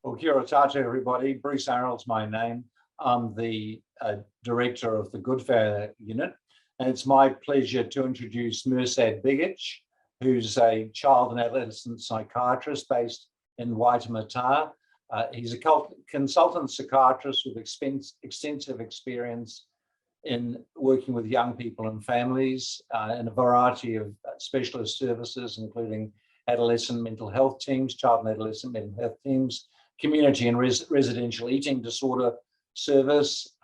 Well, kia ora tātou, everybody. Bruce Arnold's my name. I'm the director of the Goodfellow Unit, and it's my pleasure to introduce Mirsad Begic, who's a child and adolescent psychiatrist based in Waitemata. He's a consultant psychiatrist with extensive experience in working with young people and families in a variety of specialist services, including adolescent mental health teams, child and adolescent mental health teams, community and residential eating disorder service.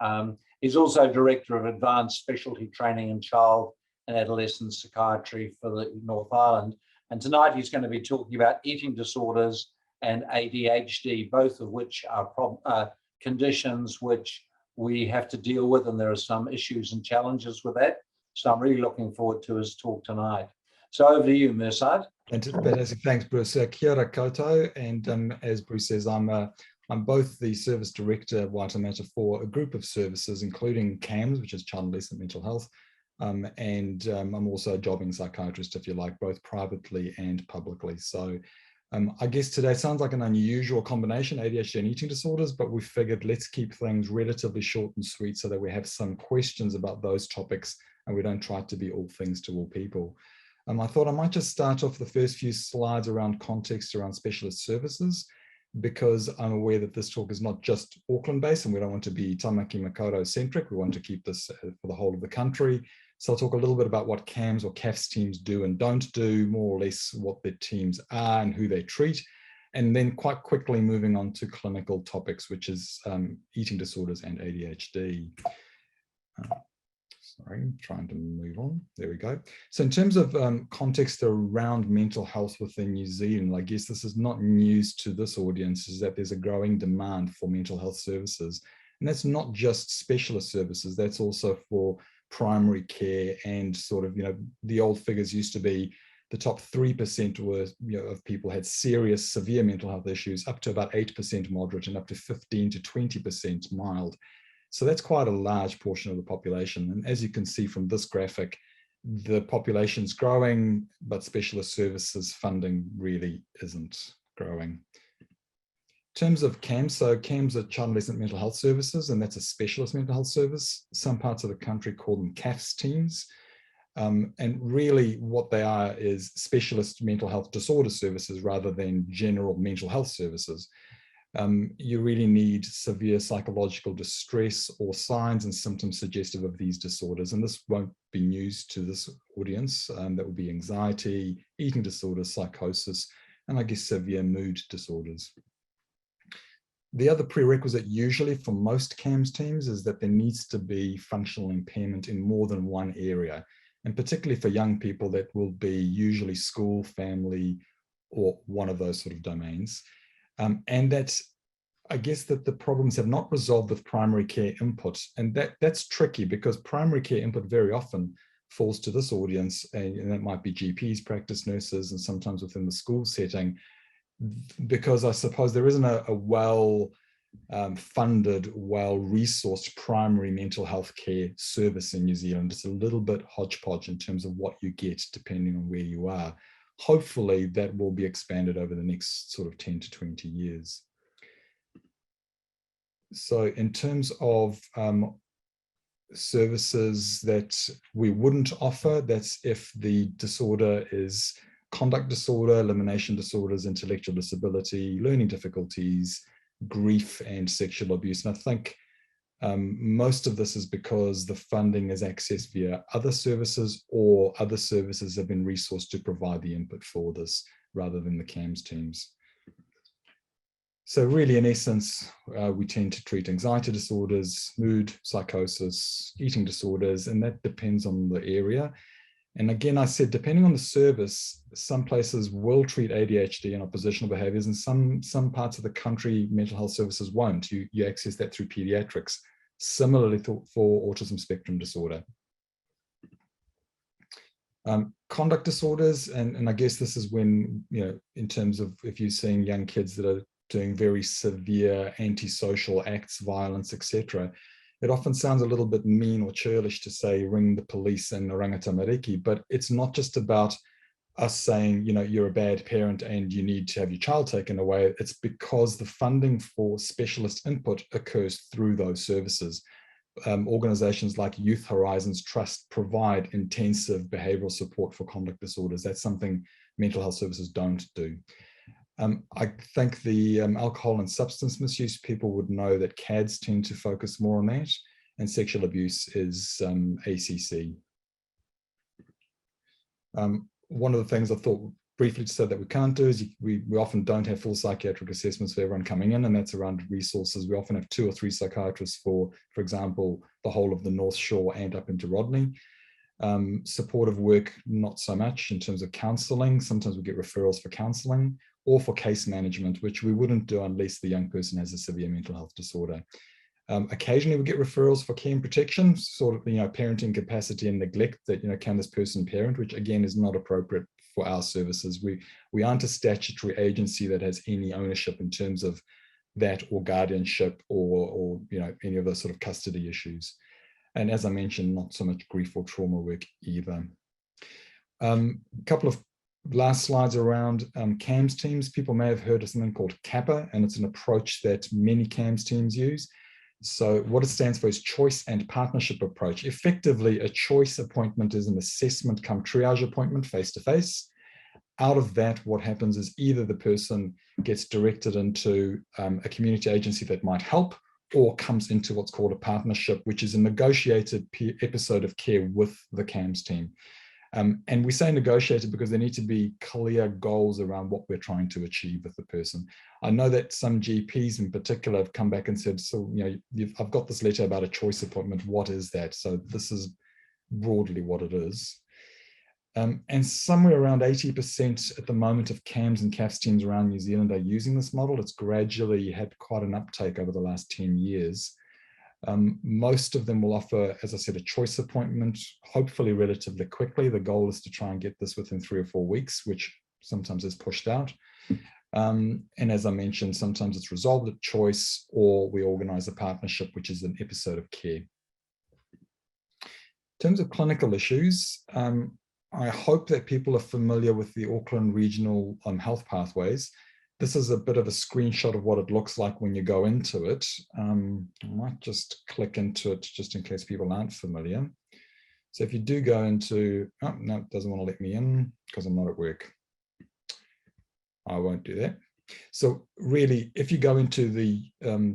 He's also director of advanced specialty training in child and adolescent psychiatry for the North Island. And tonight he's going to be talking about eating disorders and ADHD, both of which are conditions which we have to deal with, and there are some issues and challenges with that. So I'm really looking forward to his talk tonight. So over to you, Mirsad. Fantastic. Thanks, Bruce. Kia ora koutou. And as Bruce says, I'm both the service director at Waitemata for a group of services, including CAMS, which is Child and Adolescent Mental Health, and I'm also a jobbing psychiatrist, if you like, both privately and publicly. So I guess today sounds like an unusual combination, ADHD and eating disorders, but we figured let's keep things relatively short and sweet so that we have some questions about those topics and we don't try to be all things to all people. I thought I might just start off the first few slides around context around specialist services, because I'm aware that this talk is not just Auckland-based and we don't want to be Tamaki Makaurau-centric. We want to keep this for the whole of the country. So I'll talk a little bit about what CAMS or CAFS teams do and don't do, more or less what their teams are and who they treat, and then quite quickly moving on to clinical topics, which is eating disorders and ADHD. Sorry, trying to move on. There we go. So in terms of context around mental health within New Zealand, I guess this is not news to this audience, is that there's a growing demand for mental health services. And that's not just specialist services, that's also for primary care and sort of, the old figures used to be the top 3% were, of people had serious, severe mental health issues, up to about 8% moderate and up to 15 to 20% mild. So that's quite a large portion of the population. And as you can see from this graphic, the population's growing, but specialist services funding really isn't growing. In terms of CAMS, so CAMS are Child and Adolescent Mental Health Services, and that's a specialist mental health service. Some parts of the country call them CAFS teams. And really what they are is specialist mental health disorder services rather than general mental health services. You really need severe psychological distress or signs and symptoms suggestive of these disorders. And this won't be news to this audience. That would be anxiety, eating disorders, psychosis, and I guess severe mood disorders. The other prerequisite usually for most CAMS teams is that there needs to be functional impairment in more than one area. And particularly for young people, that will be usually school, family, or one of those sort of domains. And that's, I guess that the problems have not resolved with primary care input. And that's tricky because primary care input very often falls to this audience, and that might be GPs, practice nurses, and sometimes within the school setting, because I suppose there isn't a well-funded, well-resourced primary mental health care service in New Zealand. It's a little bit hodgepodge in terms of what you get depending on where you are. Hopefully that will be expanded over the next sort of 10 to 20 years. So in terms of services that we wouldn't offer, that's if the disorder is conduct disorder, elimination disorders, intellectual disability, learning difficulties, grief, and sexual abuse. And I think most of this is because the funding is accessed via other services, or other services have been resourced to provide the input for this rather than the CAMS teams. So really, in essence, we tend to treat anxiety disorders, mood, psychosis, eating disorders, and that depends on the area. And again, I said, depending on the service, some places will treat ADHD and oppositional behaviors, and some parts of the country, mental health services won't. You access that through pediatrics. Similarly for autism spectrum disorder. Conduct disorders, and I guess this is when, in terms of if you're seeing young kids that are doing very severe antisocial acts, violence, etc., it often sounds a little bit mean or churlish to say ring the police and oranga tamariki, but it's not just about us saying, you're a bad parent and you need to have your child taken away. It's because the funding for specialist input occurs through those services. Organizations like Youth Horizons Trust provide intensive behavioral support for conduct disorders. That's something mental health services don't do. I think the alcohol and substance misuse, people would know that CADS tend to focus more on that, and sexual abuse is ACC. One of the things I thought briefly to say that we can't do is we often don't have full psychiatric assessments for everyone coming in, and that's around resources. We often have 2 or 3 psychiatrists for example, the whole of the North Shore and up into Rodney. Supportive work, not so much in terms of counselling. Sometimes we get referrals for counselling or for case management, which we wouldn't do unless the young person has a severe mental health disorder. Occasionally we get referrals for care and protection, sort of, parenting capacity and neglect that, can this person parent, which again is not appropriate for our services. We aren't a statutory agency that has any ownership in terms of that or guardianship or any of those sort of custody issues. And as I mentioned, not so much grief or trauma work either. A couple of last slides around CAMS teams. People may have heard of something called CAPA, and it's an approach that many CAMS teams use. So what it stands for is choice and partnership approach. Effectively, a choice appointment is an assessment come triage appointment face-to-face. Out of that, what happens is either the person gets directed into a community agency that might help, or comes into what's called a partnership, which is a negotiated episode of care with the CAMS team. And we say negotiated because there need to be clear goals around what we're trying to achieve with the person. I know that some GPs in particular have come back and said, so, I've got this letter about a choice appointment. What is that? So this is broadly what it is. And somewhere around 80% at the moment of CAMS and CAFS teams around New Zealand are using this model. It's gradually had quite an uptake over the last 10 years. Most of them will offer, as I said, a choice appointment, hopefully relatively quickly. The goal is to try and get this within 3 or 4 weeks, which sometimes is pushed out. And as I mentioned, sometimes it's resolved at choice, or we organize a partnership, which is an episode of care. In terms of clinical issues, I hope that people are familiar with the Auckland Regional Health Pathways. This is a bit of a screenshot of what it looks like when you go into it. I might just click into it just in case people aren't familiar. So if you do go into, oh, no, it doesn't want to let me in because I'm not at work. I won't do that. So really, if you go into the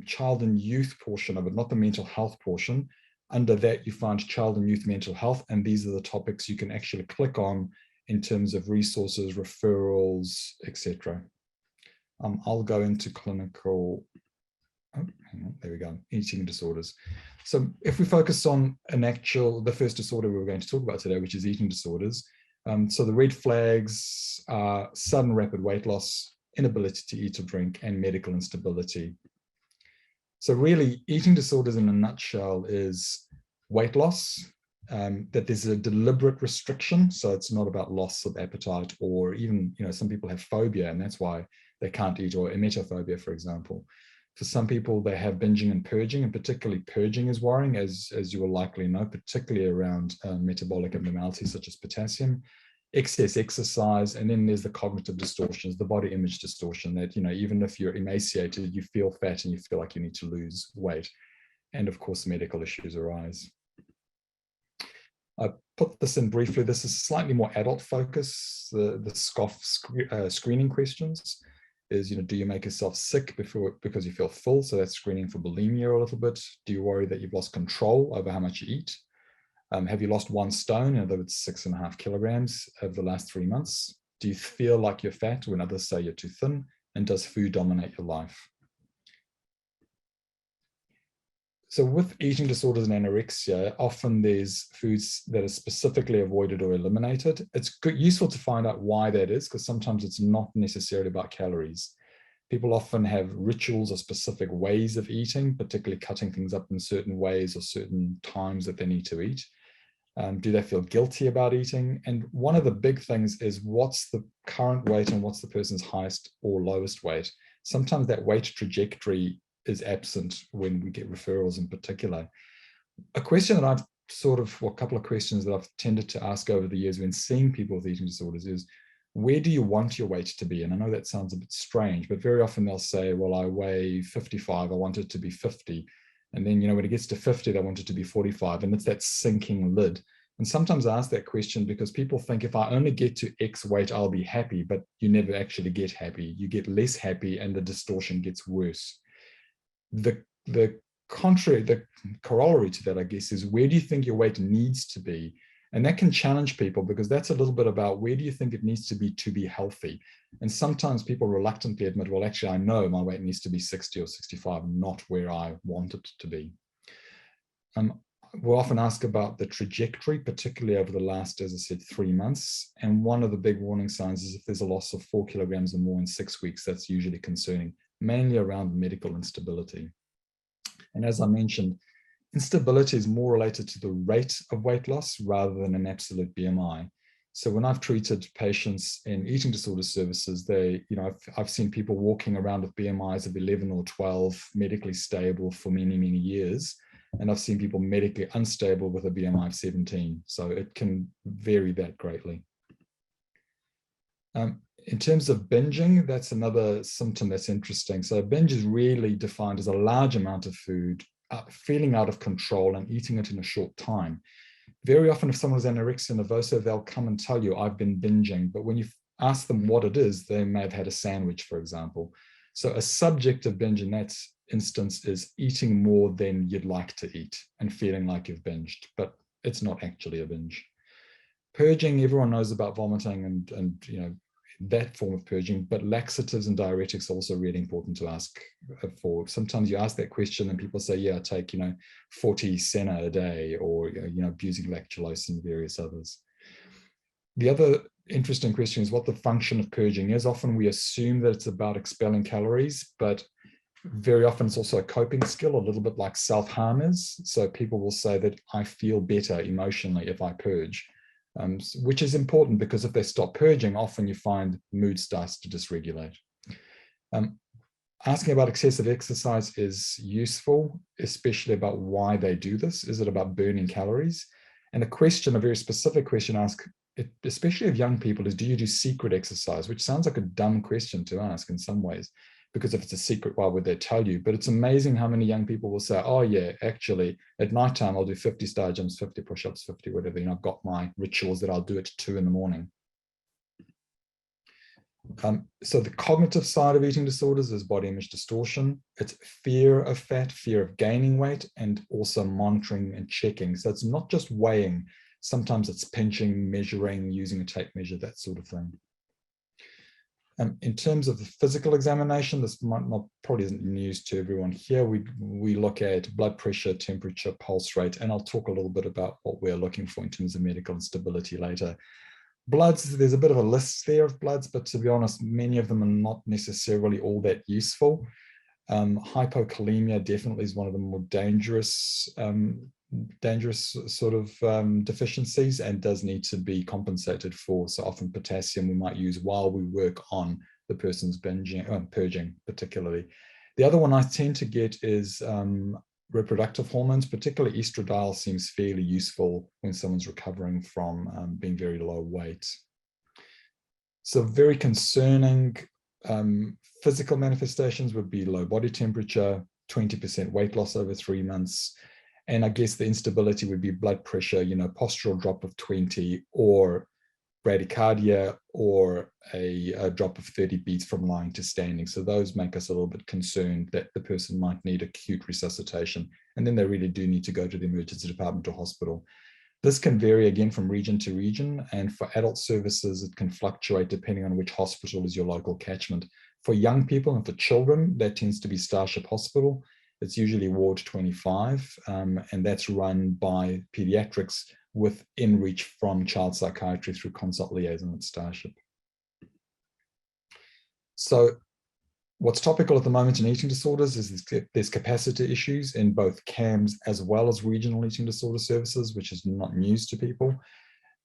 child and youth portion of it, not the mental health portion, under that you find child and youth mental health, and these are the topics you can actually click on in terms of resources, referrals, etc. I'll go into clinical, oh, hang on, there we go, eating disorders. So if we focus on the first disorder we were going to talk about today, which is eating disorders. So the red flags are sudden rapid weight loss, inability to eat or drink, and medical instability. So really, eating disorders in a nutshell is weight loss, that there's a deliberate restriction. So it's not about loss of appetite, or even, some people have phobia and that's why they can't eat, or emetophobia, for example. For some people, they have binging and purging, and particularly purging is worrying, as you will likely know, particularly around metabolic abnormalities such as potassium, excess exercise, and then there's the cognitive distortions, the body image distortion that, even if you're emaciated, you feel fat and you feel like you need to lose weight. And of course, medical issues arise. I put this in briefly. This is slightly more adult focus. The SCOFF screening questions is, do you make yourself sick because you feel full? So that's screening for bulimia a little bit. Do you worry that you've lost control over how much you eat? Have you lost 1 stone, in other words, 6.5 kilograms over the last 3 months? Do you feel like you're fat when others say you're too thin? And does food dominate your life? So with eating disorders and anorexia, often there's foods that are specifically avoided or eliminated. It's useful to find out why that is, because sometimes it's not necessarily about calories. People often have rituals or specific ways of eating, particularly cutting things up in certain ways or certain times that they need to eat. Do they feel guilty about eating? And one of the big things is what's the current weight and what's the person's highest or lowest weight. Sometimes that weight trajectory is absent when we get referrals in particular. A question that I've a couple of questions that I've tended to ask over the years when seeing people with eating disorders is, where do you want your weight to be? And I know that sounds a bit strange, but very often they'll say, well, I weigh 55, I want it to be 50. And then, when it gets to 50, they want it to be 45. And it's that sinking lid. And sometimes I ask that question because people think if I only get to X weight, I'll be happy, but you never actually get happy. You get less happy and the distortion gets worse. The corollary to that, I guess, is where do you think your weight needs to be? And that can challenge people because that's a little bit about where do you think it needs to be healthy? And sometimes people reluctantly admit, well, actually, I know my weight needs to be 60 or 65, not where I want it to be. We'll often ask about the trajectory, particularly over the last, as I said, 3 months. And one of the big warning signs is if there's a loss of 4 kilograms or more in 6 weeks, that's usually concerning, mainly around medical instability. And as I mentioned, instability is more related to the rate of weight loss rather than an absolute BMI. So when I've treated patients in eating disorder services, I've seen people walking around with BMIs of 11 or 12, medically stable for many, many years. And I've seen people medically unstable with a BMI of 17. So it can vary that greatly. In terms of binging, that's another symptom that's interesting. So binge is really defined as a large amount of food, feeling out of control and eating it in a short time. Very often if someone is anorexia nervosa, they'll come and tell you, I've been binging. But when you ask them what it is, they may have had a sandwich, for example. So a subjective binge in that instance is eating more than you'd like to eat and feeling like you've binged, but it's not actually a binge. Purging, everyone knows about vomiting and that form of purging, but laxatives and diuretics are also really important to ask for. Sometimes you ask that question and people say, yeah, I take 40 Senna a day, or abusing lactulose and various others. The other interesting question is what the function of purging is. Often we assume that it's about expelling calories, but very often it's also a coping skill, a little bit like self-harm is. So people will say that I feel better emotionally if I purge. Which is important because if they stop purging, often you find mood starts to dysregulate. Asking about excessive exercise is useful, especially about why they do this. Is it about burning calories? And a very specific question asked, especially of young people, is do you do secret exercise? Which sounds like a dumb question to ask in some ways, because if it's a secret, why would they tell you? But it's amazing how many young people will say, oh yeah, actually at nighttime, I'll do 50 star jumps, 50 push-ups, 50 whatever, I've got my rituals that I'll do at 2 in the morning. So the cognitive side of eating disorders is body image distortion. It's fear of fat, fear of gaining weight, and also monitoring and checking. So it's not just weighing. Sometimes it's pinching, measuring, using a tape measure, that sort of thing. In terms of the physical examination, this probably isn't news to everyone here. We look at blood pressure, temperature, pulse rate, and I'll talk a little bit about what we're looking for in terms of medical instability later. Bloods, there's a bit of a list there of bloods, but to be honest, many of them are not necessarily all that useful. Hypokalemia definitely is one of the more dangerous sort of deficiencies and does need to be compensated for. So often potassium we might use while we work on the person's purging particularly. The other one I tend to get is reproductive hormones, particularly estradiol seems fairly useful when someone's recovering from being very low weight. So very concerning physical manifestations would be low body temperature, 20% weight loss over 3 months. And I guess the instability would be blood pressure, postural drop of 20 or bradycardia or a drop of 30 beats from lying to standing. So those make us a little bit concerned that the person might need acute resuscitation. And then they really do need to go to the emergency department or hospital. This can vary again from region to region. And for adult services, it can fluctuate depending on which hospital is your local catchment. For young people and for children, that tends to be Starship Hospital. It's usually Ward 25, and that's run by pediatrics within reach from child psychiatry through consult liaison at Starship. So what's topical at the moment in eating disorders is there's capacity issues in both CAMS as well as regional eating disorder services, which is not news to people.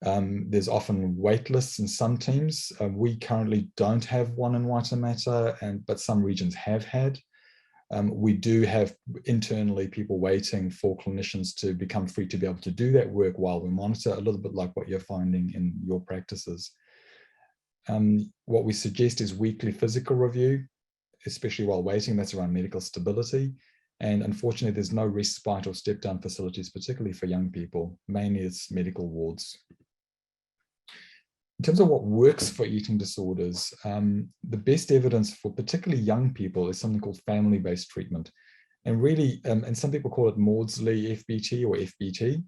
There's often wait lists in some teams. We currently don't have one in Waitemata, but some regions have had. We do have internally people waiting for clinicians to become free to be able to do that work while we monitor, a little bit like what you're finding in your practices. What we suggest is weekly physical review, especially while waiting. That's around medical stability. And unfortunately, there's no respite or step-down facilities, particularly for young people. Mainly it's medical wards. In terms of what works for eating disorders, the best evidence for particularly young people is something called family-based treatment. And really, and some people call it Maudsley FBT or FBT.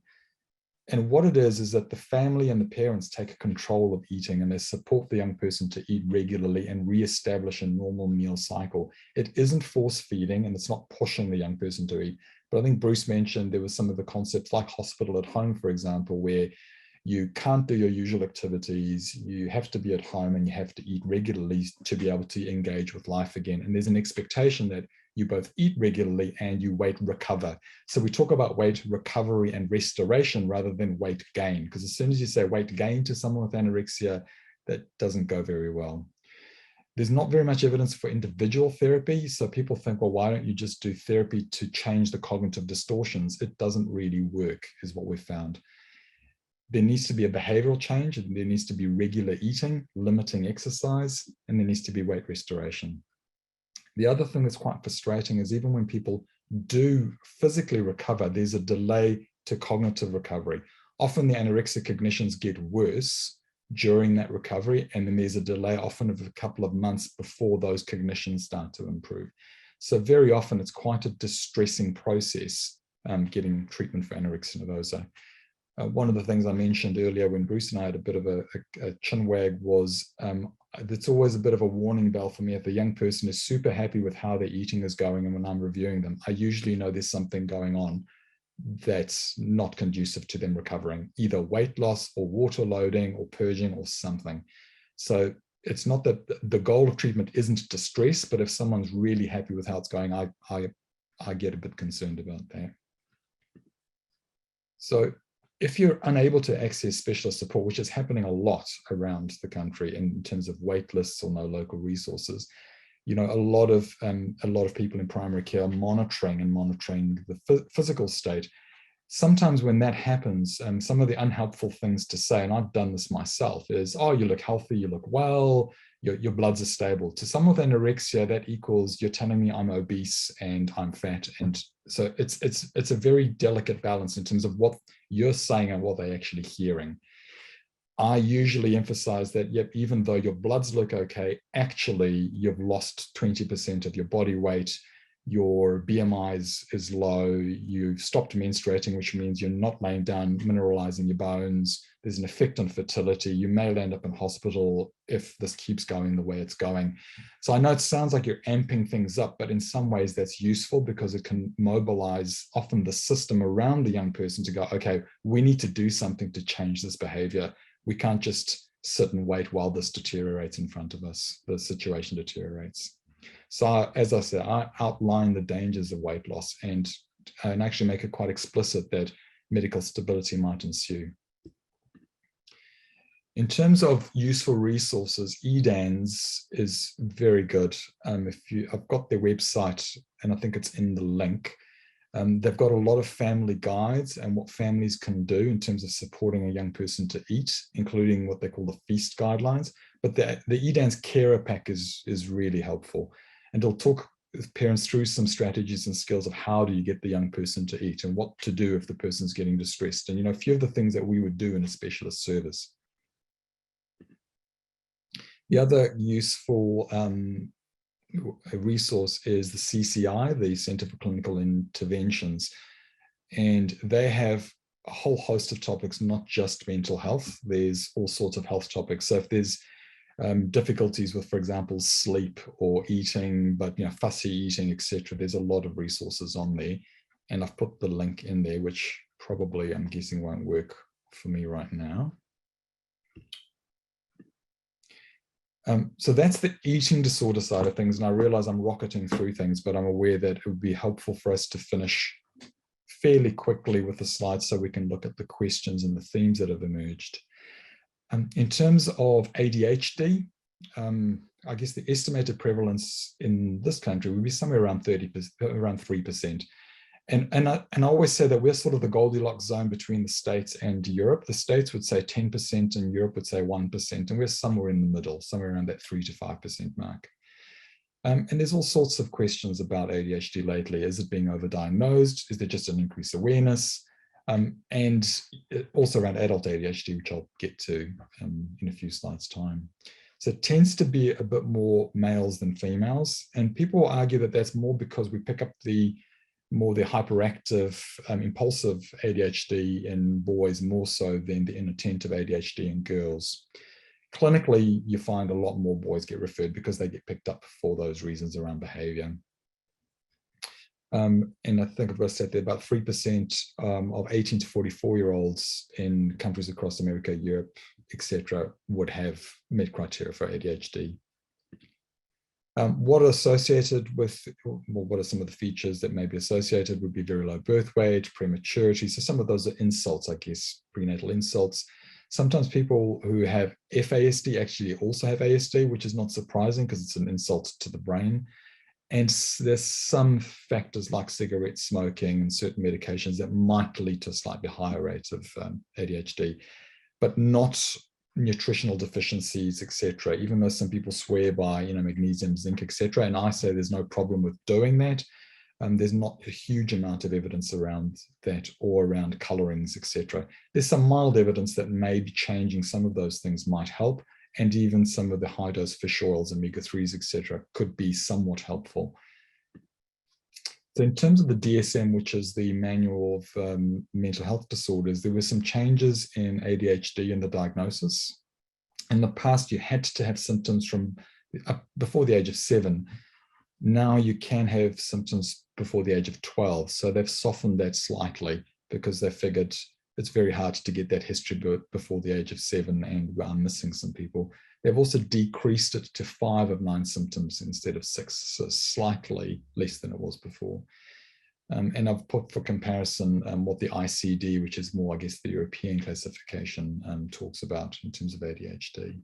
And what it is that the family and the parents take control of eating, and they support the young person to eat regularly and reestablish a normal meal cycle. It isn't force feeding, and it's not pushing the young person to eat. But I think Bruce mentioned there was some of the concepts like hospital at home, for example, where you can't do your usual activities, you have to be at home and you have to eat regularly to be able to engage with life again. And there's an expectation that you both eat regularly and you weight recover. So we talk about weight recovery and restoration rather than weight gain, because as soon as you say weight gain to someone with anorexia, that doesn't go very well. There's not very much evidence for individual therapy. So people think, well, why don't you just do therapy to change the cognitive distortions? It doesn't really work, is what we've found. There needs to be a behavioral change, and there needs to be regular eating, limiting exercise, and there needs to be weight restoration. The other thing that's quite frustrating is even when people do physically recover, there's a delay to cognitive recovery. Often the anorexic cognitions get worse during that recovery, and then there's a delay often of a couple of months before those cognitions start to improve. So very often it's quite a distressing process getting treatment for anorexia nervosa. One of the things I mentioned earlier when Bruce and I had a bit of a chin wag was it's always a bit of a warning bell for me if the young person is super happy with how their eating is going, and when I'm reviewing them, I usually know there's something going on that's not conducive to them recovering, either weight loss or water loading or purging or something. So it's not that the goal of treatment isn't distress, but if someone's really happy with how it's going, I get a bit concerned about that. So if you're unable to access specialist support, which is happening a lot around the country in terms of wait lists or no local resources, you know, a lot of people in primary care are monitoring the physical state. Sometimes when that happens, some of the unhelpful things to say, and I've done this myself, is, oh, you look healthy, you look well, your bloods are stable. To someone with anorexia, that equals you're telling me I'm obese and I'm fat. And so it's a very delicate balance in terms of what you're saying and what they're actually hearing. I usually emphasize that, yep, even though your bloods look okay, actually you've lost 20% of your body weight, your BMI is low, you've stopped menstruating, which means you're not laying down, mineralizing your bones, there's an effect on fertility, you may land up in hospital if this keeps going the way it's going. So I know it sounds like you're amping things up, but in some ways that's useful because it can mobilize often the system around the young person to go, okay, we need to do something to change this behavior. We can't just sit and wait while this deteriorates in front of us, the situation deteriorates. So as I said, I outline the dangers of weight loss and actually make it quite explicit that medical stability might ensue. In terms of useful resources, EDANS is very good. I've got their website and I think it's in the link. They've got a lot of family guides and what families can do in terms of supporting a young person to eat, including what they call the feast guidelines. But the EDANS carer pack is really helpful. And they'll talk parents through some strategies and skills of how do you get the young person to eat and what to do if the person's getting distressed. And, you know, a few of the things that we would do in a specialist service. The other useful resource is the CCI, the Center for Clinical Interventions. And they have a whole host of topics, not just mental health. There's all sorts of health topics. So if there's difficulties with, for example, sleep or eating, but, you know, fussy eating, etc., there's a lot of resources on there. And I've put the link in there, which probably I'm guessing won't work for me right now. So that's the eating disorder side of things. And I realize I'm rocketing through things, but I'm aware that it would be helpful for us to finish fairly quickly with the slides so we can look at the questions and the themes that have emerged. In terms of ADHD, I guess the estimated prevalence in this country would be somewhere around 3%. And I always say that we're sort of the Goldilocks zone between the States and Europe. The States would say 10% and Europe would say 1%. And we're somewhere in the middle, somewhere around that 3 to 5% mark. And there's all sorts of questions about ADHD lately. Is it being overdiagnosed? Is there just an increased awareness? And also around adult ADHD, which I'll get to in a few slides' time. So it tends to be a bit more males than females. And people argue that that's more because we pick up the hyperactive, impulsive ADHD in boys more so than the inattentive ADHD in girls. Clinically, you find a lot more boys get referred because they get picked up for those reasons around behavior. And I think I've got to say that about 3% of 18 to 44-year-olds in countries across America, Europe, etc., would have met criteria for ADHD. What are associated with, well, what are some of the features that may be associated would be very low birth weight, prematurity. So some of those are insults, I guess, prenatal insults. Sometimes people who have FASD actually also have ASD, which is not surprising because it's an insult to the brain. And there's some factors like cigarette smoking and certain medications that might lead to a slightly higher rate of ADHD, but not nutritional deficiencies, etc. Even though some people swear by, magnesium, zinc, etc. And I say there's no problem with doing that. There's not a huge amount of evidence around that or around colorings, etc. There's some mild evidence that maybe changing some of those things might help, and even some of the high-dose fish oils, omega-3s, etc., could be somewhat helpful. So in terms of the DSM, which is the Manual of Mental Health Disorders, there were some changes in ADHD in the diagnosis. In the past, you had to have symptoms from before the age of 7. Now you can have symptoms before the age of 12. So they've softened that slightly because they figured it's very hard to get that history before the age of 7, and we are missing some people. They've also decreased it to 5 of 9 symptoms instead of 6, so slightly less than it was before. And I've put for comparison what the ICD, which is more, I guess, the European classification, talks about in terms of ADHD.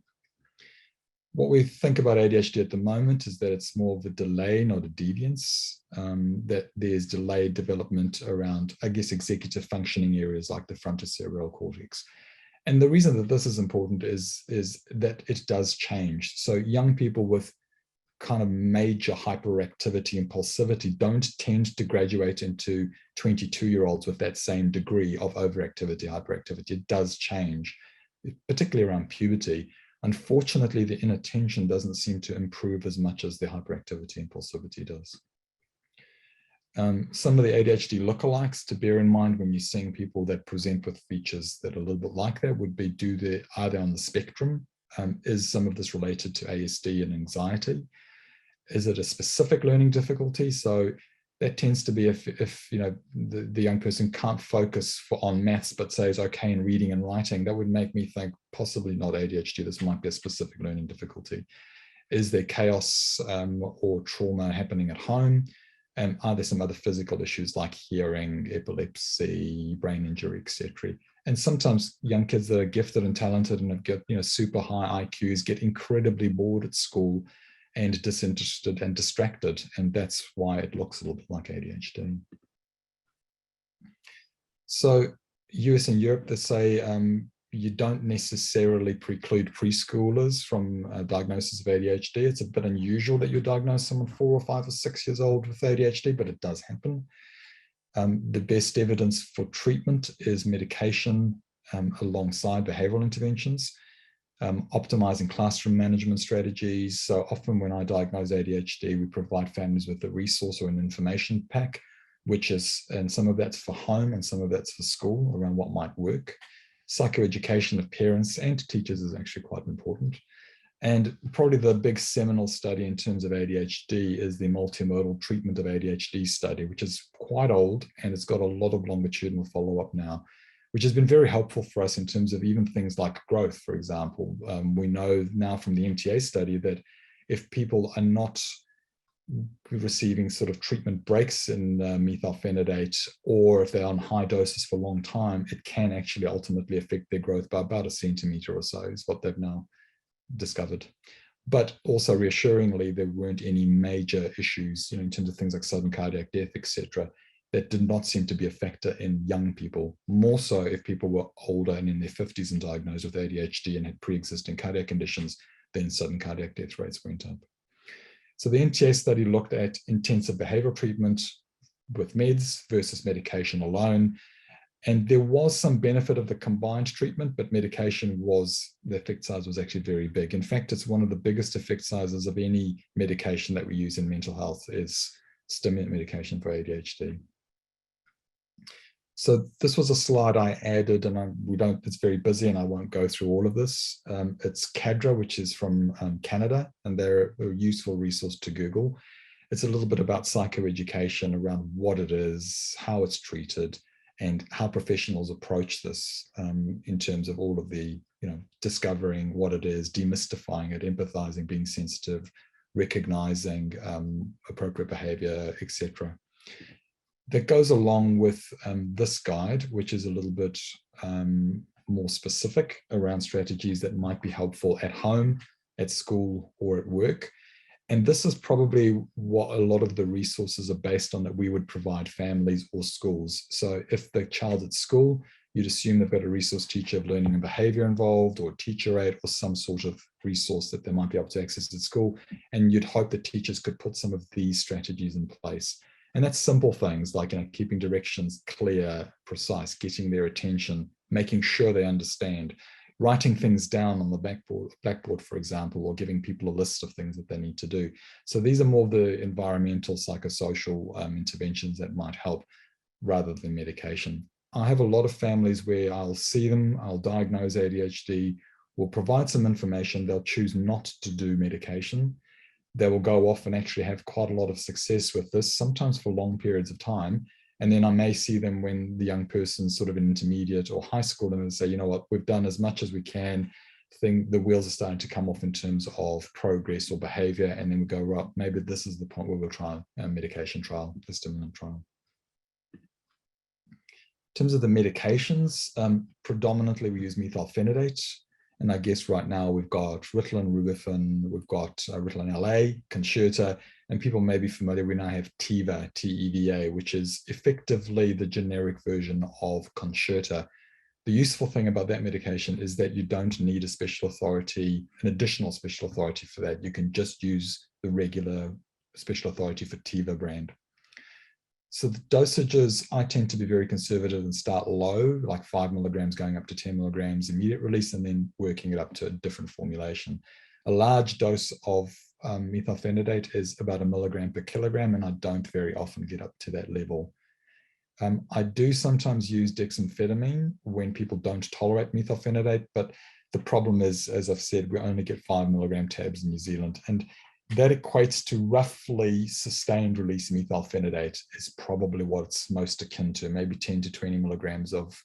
What we think about ADHD at the moment is that it's more of a delay, not a deviance, that there's delayed development around, I guess, executive functioning areas like the frontocerebral cortex. And the reason that this is important is that it does change. So young people with kind of major hyperactivity, impulsivity don't tend to graduate into 22-year-olds with that same degree of overactivity, hyperactivity. It does change, particularly around puberty. Unfortunately, the inattention doesn't seem to improve as much as the hyperactivity impulsivity does. Some of the ADHD lookalikes to bear in mind when you're seeing people that present with features that are a little bit like that would be, are they on the spectrum? Is some of this related to ASD and anxiety? Is it a specific learning difficulty? So that tends to be if the young person can't focus on maths but says okay in reading and writing, that would make me think possibly not ADHD, this might be a specific learning difficulty. Is there chaos or trauma happening at home? Are there some other physical issues like hearing, epilepsy, brain injury, etc.? And sometimes young kids that are gifted and talented and have got super high IQs get incredibly bored at school and disinterested and distracted, and that's why it looks a little bit like ADHD. So US and Europe, they say you don't necessarily preclude preschoolers from a diagnosis of ADHD. It's a bit unusual that you diagnose someone 4 or 5 or 6 years old with ADHD, but it does happen. The best evidence for treatment is medication alongside behavioral interventions. Optimizing classroom management strategies. So often when I diagnose ADHD, we provide families with a resource or an information pack, and some of that's for home and some of that's for school around what might work. Psychoeducation of parents and teachers is actually quite important. And probably the big seminal study in terms of ADHD is the multimodal treatment of ADHD study, which is quite old and it's got a lot of longitudinal follow-up now, which has been very helpful for us in terms of even things like growth, for example. We know now from the MTA study that if people are not receiving sort of treatment breaks in methylphenidate, or if they're on high doses for a long time, it can actually ultimately affect their growth by about 1 centimeter or so, is what they've now discovered. But also reassuringly, there weren't any major issues, in terms of things like sudden cardiac death, etc., that did not seem to be a factor in young people, more so if people were older and in their 50s and diagnosed with ADHD and had pre-existing cardiac conditions, then sudden cardiac death rates went up. So the NTA study looked at intensive behavioral treatment with meds versus medication alone. And there was some benefit of the combined treatment, but medication the effect size was actually very big. In fact, it's one of the biggest effect sizes of any medication that we use in mental health is stimulant medication for ADHD. So this was a slide I added, and it's very busy and I won't go through all of this. It's CADRA, which is from Canada, and they're a useful resource to Google. It's a little bit about psychoeducation around what it is, how it's treated, and how professionals approach this in terms of all of the, discovering what it is, demystifying it, empathizing, being sensitive, recognizing appropriate behavior, etc. That goes along with this guide, which is a little bit more specific around strategies that might be helpful at home, at school, or at work. And this is probably what a lot of the resources are based on that we would provide families or schools. So if the child's at school, you'd assume they've got a resource teacher of learning and behavior involved, or teacher aid, or some sort of resource that they might be able to access at school. And you'd hope that teachers could put some of these strategies in place. And that's simple things like keeping directions clear, precise, getting their attention, making sure they understand, writing things down on the blackboard, for example, or giving people a list of things that they need to do. So these are more the environmental, psychosocial interventions that might help rather than medication. I have a lot of families where I'll see them, I'll diagnose ADHD, we'll provide some information, they'll choose not to do medication. They will go off and actually have quite a lot of success with this, sometimes for long periods of time. And then I may see them when the young person's sort of in intermediate or high school, and they say, you know what, we've done as much as we can. The wheels are starting to come off in terms of progress or behavior. And then we go, right, maybe this is the point where we'll try a medication trial, a stimulant trial. In terms of the medications, predominantly we use methylphenidate. And I guess right now we've got Ritalin, Rubifen, we've got Ritalin LA, Concerta, and people may be familiar, we now have Teva, T-E-V-A, which is effectively the generic version of Concerta. The useful thing about that medication is that you don't need a special authority, an additional special authority for that. You can just use the regular special authority for Teva brand. So the dosages, I tend to be very conservative and start low, like 5 milligrams going up to 10 milligrams immediate release, and then working it up to a different formulation. A large dose of methylphenidate is about 1 milligram per kilogram, and I don't very often get up to that level. I do sometimes use dexamphetamine when people don't tolerate methylphenidate, but the problem is, as I've said, we only get 5 milligram tabs in New Zealand, and that equates to roughly sustained release methylphenidate is probably what it's most akin to. Maybe 10 to 20 milligrams of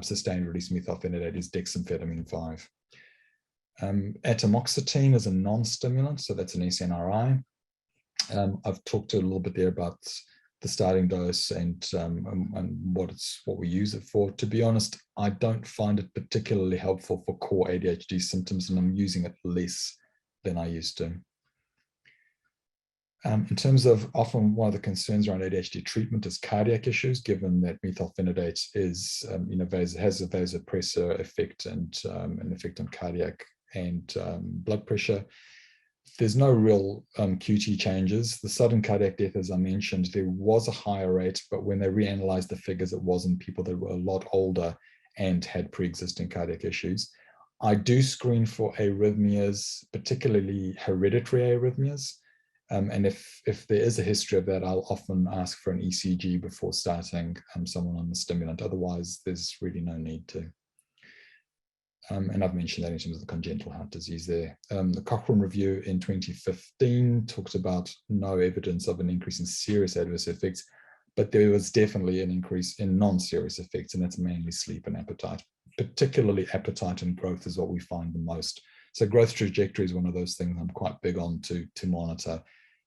sustained release methylphenidate is dexamphetamine 5. Atomoxetine is a non-stimulant, so that's an SNRI. I've talked a little bit there about the starting dose and what we use it for. To be honest, I don't find it particularly helpful for core ADHD symptoms, and I'm using it less than I used to. In terms of often one of the concerns around ADHD treatment is cardiac issues, given that methylphenidate is, has a vasopressor effect and an effect on cardiac and blood pressure. There's no real QT changes. The sudden cardiac death, as I mentioned, there was a higher rate, but when they reanalyzed the figures, it was in people that were a lot older and had pre-existing cardiac issues. I do screen for arrhythmias, particularly hereditary arrhythmias. And if there is a history of that, I'll often ask for an ECG before starting someone on the stimulant. Otherwise, there's really no need to. And I've mentioned that in terms of the congenital heart disease there. The Cochrane review in 2015 talks about no evidence of an increase in serious adverse effects, but there was definitely an increase in non-serious effects, and that's mainly sleep and appetite. Particularly appetite and growth is what we find the most. So growth trajectory is one of those things I'm quite big on to monitor,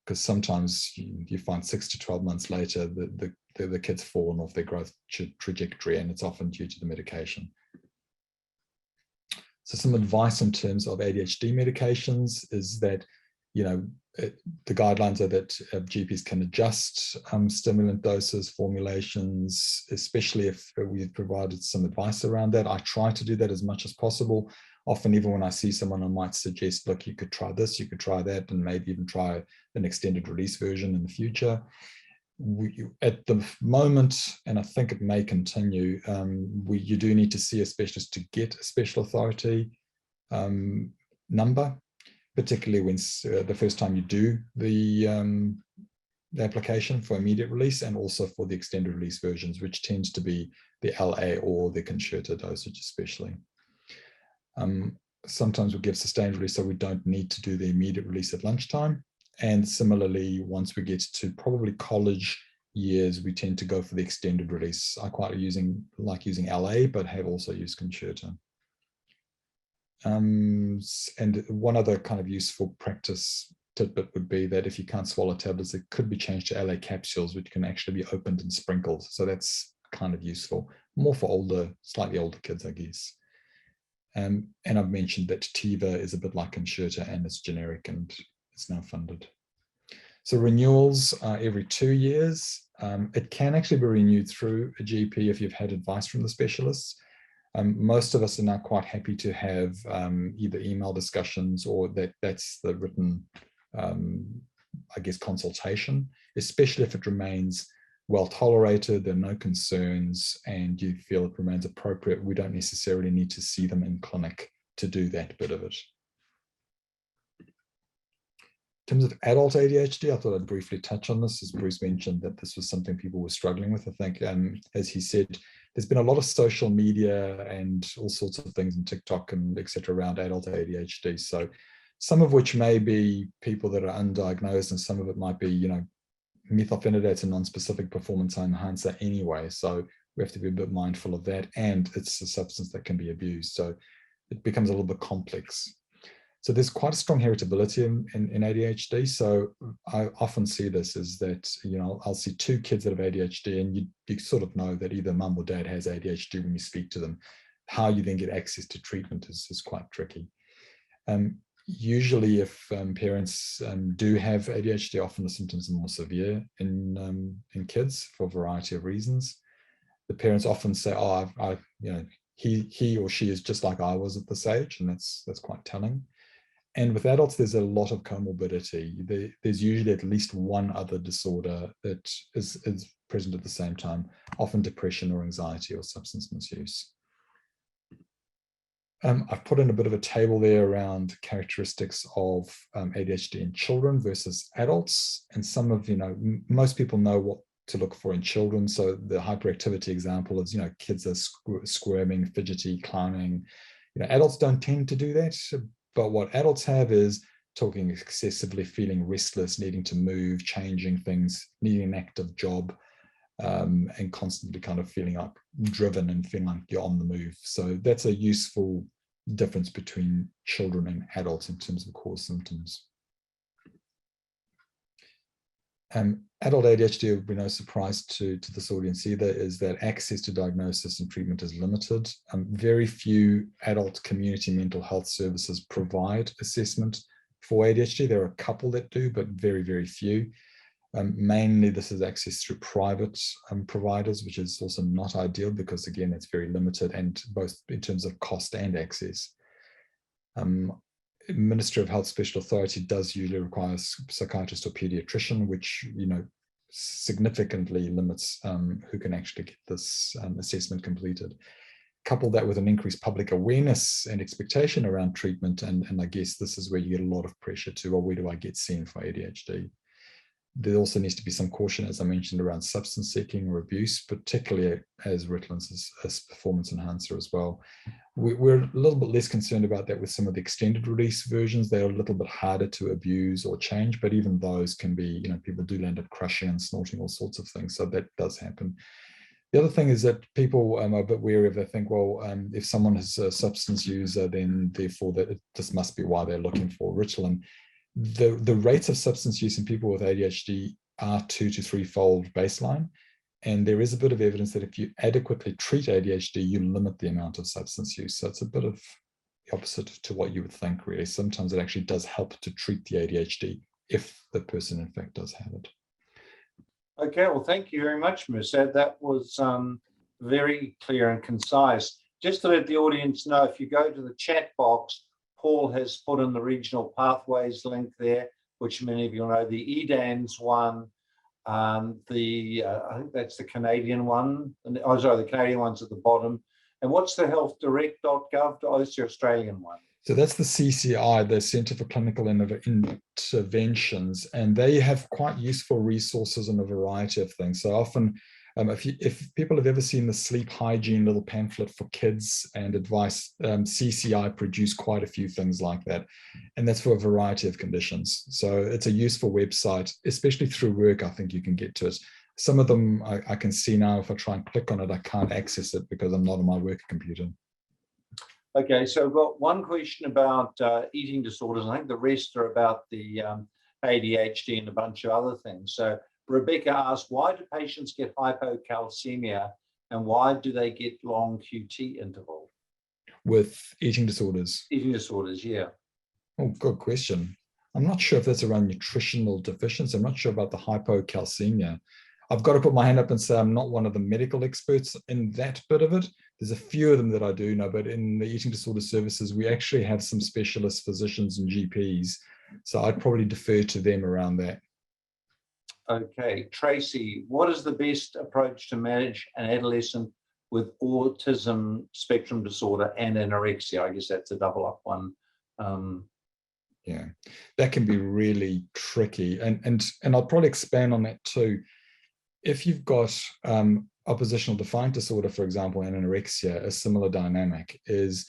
because sometimes you find 6 to 12 months later the kid's fallen off their growth trajectory, and it's often due to the medication. So some advice in terms of ADHD medications is that, the guidelines are that GPs can adjust stimulant doses, formulations, especially if we've provided some advice around that. I try to do that as much as possible. Often, even when I see someone, I might suggest, look, you could try this, you could try that, and maybe even try an extended release version in the future. At the moment, and I think it may continue, you do need to see a specialist to get a special authority number, particularly when the first time you do the application for immediate release, and also for the extended release versions, which tends to be the LA or the concerta dosage especially. Sometimes we give sustained release, so we don't need to do the immediate release at lunchtime. And similarly, once we get to probably college years, we tend to go for the extended release. I quite like using LA, but have also used concerta. And one other kind of useful practice tidbit would be that if you can't swallow tablets, it could be changed to LA capsules, which can actually be opened and sprinkled. So that's kind of useful, more for slightly older kids, I guess. And I've mentioned that Tiva is a bit like concerta, and it's generic and it's now funded. So renewals are every 2 years. It can actually be renewed through a GP if you've had advice from the specialists. Most of us are now quite happy to have either email discussions, or that's the written, I guess, consultation, especially if it remains well tolerated, there are no concerns, and you feel it remains appropriate. We don't necessarily need to see them in clinic to do that bit of it. In terms of adult ADHD, I thought I'd briefly touch on this, as Bruce mentioned that this was something people were struggling with. I think, as he said, there's been a lot of social media and all sorts of things in TikTok and etc. around adult ADHD. So some of which may be people that are undiagnosed, and some of it might be, methylphenidate's a non-specific performance enhancer anyway. So we have to be a bit mindful of that. And it's a substance that can be abused. So it becomes a little bit complex. So there's quite a strong heritability in ADHD. So I often see this is that, I'll see 2 kids that have ADHD, and you sort of know that either mum or dad has ADHD when you speak to them. How you then get access to treatment is quite tricky. Usually if parents do have ADHD, often the symptoms are more severe in kids for a variety of reasons. The parents often say, oh, he or she is just like I was at this age, and that's quite telling. And with adults, there's a lot of comorbidity. There's usually at least one other disorder that is present at the same time, often depression or anxiety or substance misuse. I've put in a bit of a table there around characteristics of ADHD in children versus adults. And some of, most people know what to look for in children. So the hyperactivity example is, kids are squirming, fidgety, clowning. Adults don't tend to do that. But what adults have is talking excessively, feeling restless, needing to move, changing things, needing an active job, and constantly kind of feeling like driven and feeling like you're on the move. So that's a useful difference between children and adults in terms of core symptoms. Adult ADHD will be no surprise to this audience either, is that access to diagnosis and treatment is limited. Very few adult community mental health services provide assessment for ADHD. There are a couple that do, but very, very few. Mainly this is access through private providers, which is also not ideal because, again, it's very limited, and both in terms of cost and access. Ministry of Health Special Authority does usually require a psychiatrist or pediatrician, which significantly limits who can actually get this assessment completed. Couple that with an increased public awareness and expectation around treatment, and I guess this is where you get a lot of pressure to, well, where do I get seen for ADHD? There also needs to be some caution, as I mentioned, around substance seeking or abuse, particularly as Ritalin is a performance enhancer as well. We're a little bit less concerned about that with some of the extended release versions. They're a little bit harder to abuse or change, but even those can be, people do end up crushing and snorting all sorts of things. So that does happen. The other thing is that people are a bit wary of, they think, well, if someone is a substance user, then therefore this must be why they're looking for Ritalin. The rates of substance use in people with ADHD are 2 to 3-fold baseline. And there is a bit of evidence that if you adequately treat ADHD, you limit the amount of substance use. So it's a bit of the opposite to what you would think, really. Sometimes it actually does help to treat the ADHD if the person in fact does have it. Okay, well, thank you very much, Mirsad. That was very clear and concise. Just to let the audience know, if you go to the chat box, Paul has put in the regional pathways link there, which many of you know, the EDANS one, I think that's the Canadian one. Oh, sorry, the Canadian one's at the bottom. And what's the healthdirect.gov? Oh, that's the Australian one. So that's the CCI, the Centre for Clinical Interventions, and they have quite useful resources on a variety of things. So often, if people have ever seen the sleep hygiene little pamphlet for kids and advice, CCI produce quite a few things like that, and that's for a variety of conditions. So it's a useful website, especially through work. I think you can get to it. Some of them I can see now. If I try and click on it, I can't access it because I'm not on my work computer. Okay, so I've got one question about eating disorders. I think the rest are about the ADHD and a bunch of other things. So Rebecca asked, why do patients get hypocalcemia and why do they get long QT interval? With eating disorders? Eating disorders, yeah. Oh, good question. I'm not sure if that's around nutritional deficiency. I'm not sure about the hypocalcemia. I've got to put my hand up and say I'm not one of the medical experts in that bit of it. There's a few of them that I do know, but in the eating disorder services, we actually have some specialist physicians and GPs. So I'd probably defer to them around that. Okay, Tracy, what is the best approach to manage an adolescent with autism spectrum disorder and anorexia? I guess that's a double up one. Yeah, that can be really tricky. And I'll probably expand on that too. If you've got oppositional defiant disorder, for example, and anorexia, a similar dynamic is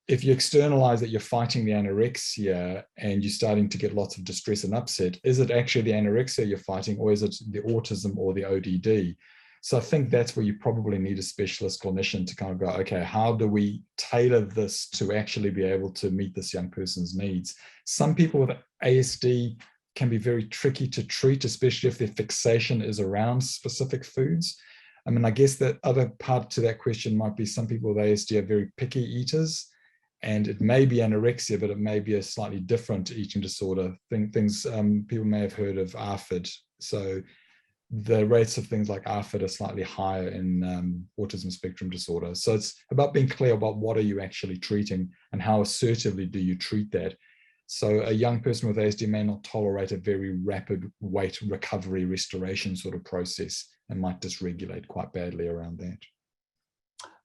if you externalize that you're fighting the anorexia and you're starting to get lots of distress and upset, is it actually the anorexia you're fighting or is it the autism or the ODD? So I think that's where you probably need a specialist clinician to kind of go, okay, how do we tailor this to actually be able to meet this young person's needs? Some people with ASD can be very tricky to treat, especially if their fixation is around specific foods. I mean, I guess that other part to that question might be some people with ASD are very picky eaters, and it may be anorexia, but it may be a slightly different eating disorder. People may have heard of ARFID. So the rates of things like ARFID are slightly higher in autism spectrum disorder. So it's about being clear about what are you actually treating and how assertively do you treat that. So a young person with ASD may not tolerate a very rapid weight recovery restoration sort of process and might dysregulate quite badly around that.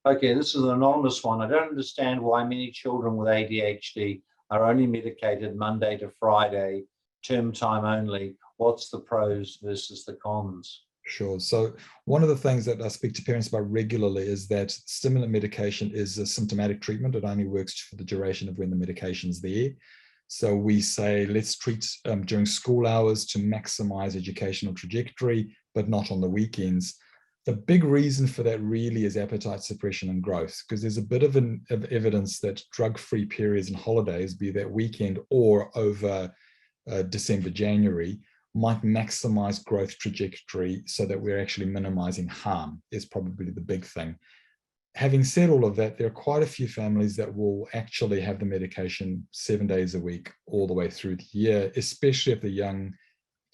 Okay, this is an anonymous one. I don't understand why many children with ADHD are only medicated Monday to Friday, term time only. What's the pros versus the cons? Sure. So one of the things that I speak to parents about regularly is that stimulant medication is a symptomatic treatment. It only works for the duration of when the medication's there. So we say, let's treat during school hours to maximize educational trajectory, but not on the weekends. The big reason for that really is appetite suppression and growth, because there's a bit of evidence that drug-free periods and holidays, be that weekend or over December, January, might maximize growth trajectory so that we're actually minimizing harm is probably the big thing. Having said all of that, there are quite a few families that will actually have the medication 7 days a week all the way through the year, especially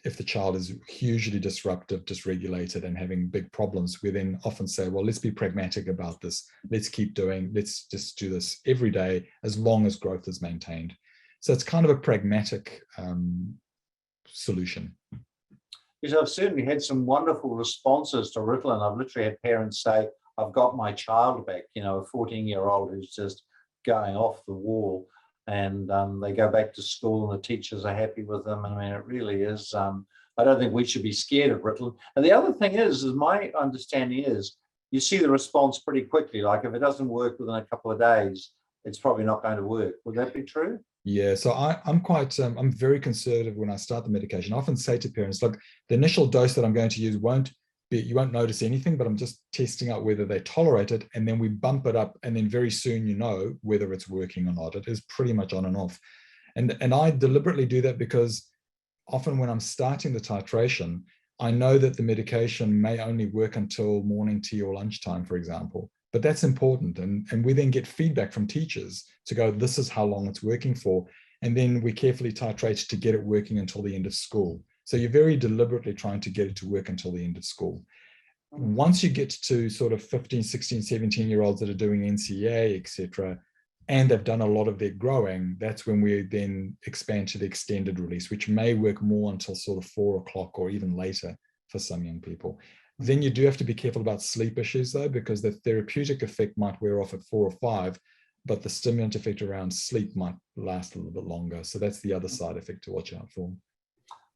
if the child is hugely disruptive, dysregulated, and having big problems. We then often say, well, let's be pragmatic about this. Let's just do this every day as long as growth is maintained. So it's kind of a pragmatic solution. Yes, I've certainly had some wonderful responses to Ritalin. I've literally had parents say, I've got my child back, a 14-year-old who's just going off the wall, and they go back to school and the teachers are happy with them. I mean, it really is, I don't think we should be scared of Ritalin. And the other thing is my understanding is you see the response pretty quickly. Like if it doesn't work within a couple of days, it's probably not going to work. Would that be true? Yeah, so I'm very conservative when I start the medication. I often say to parents, look, the initial dose that I'm going to use you won't notice anything, but I'm just testing out whether they tolerate it, and then we bump it up, and then very soon you know whether it's working or not. It is pretty much on and off. And I deliberately do that because often when I'm starting the titration, I know that the medication may only work until morning tea or lunchtime, for example. But that's important. And we then get feedback from teachers to go, this is how long it's working for. and then we carefully titrate to get it working until the end of school. So you're very deliberately trying to get it to work until the end of school. Once you get to sort of 15, 16, 17-year-olds that are doing NCA, etc., and they've done a lot of their growing, that's when we then expand to the extended release, which may work more until sort of 4 o'clock or even later for some young people. Then you do have to be careful about sleep issues though, because the therapeutic effect might wear off at 4 or 5, but the stimulant effect around sleep might last a little bit longer. So that's the other side effect to watch out for.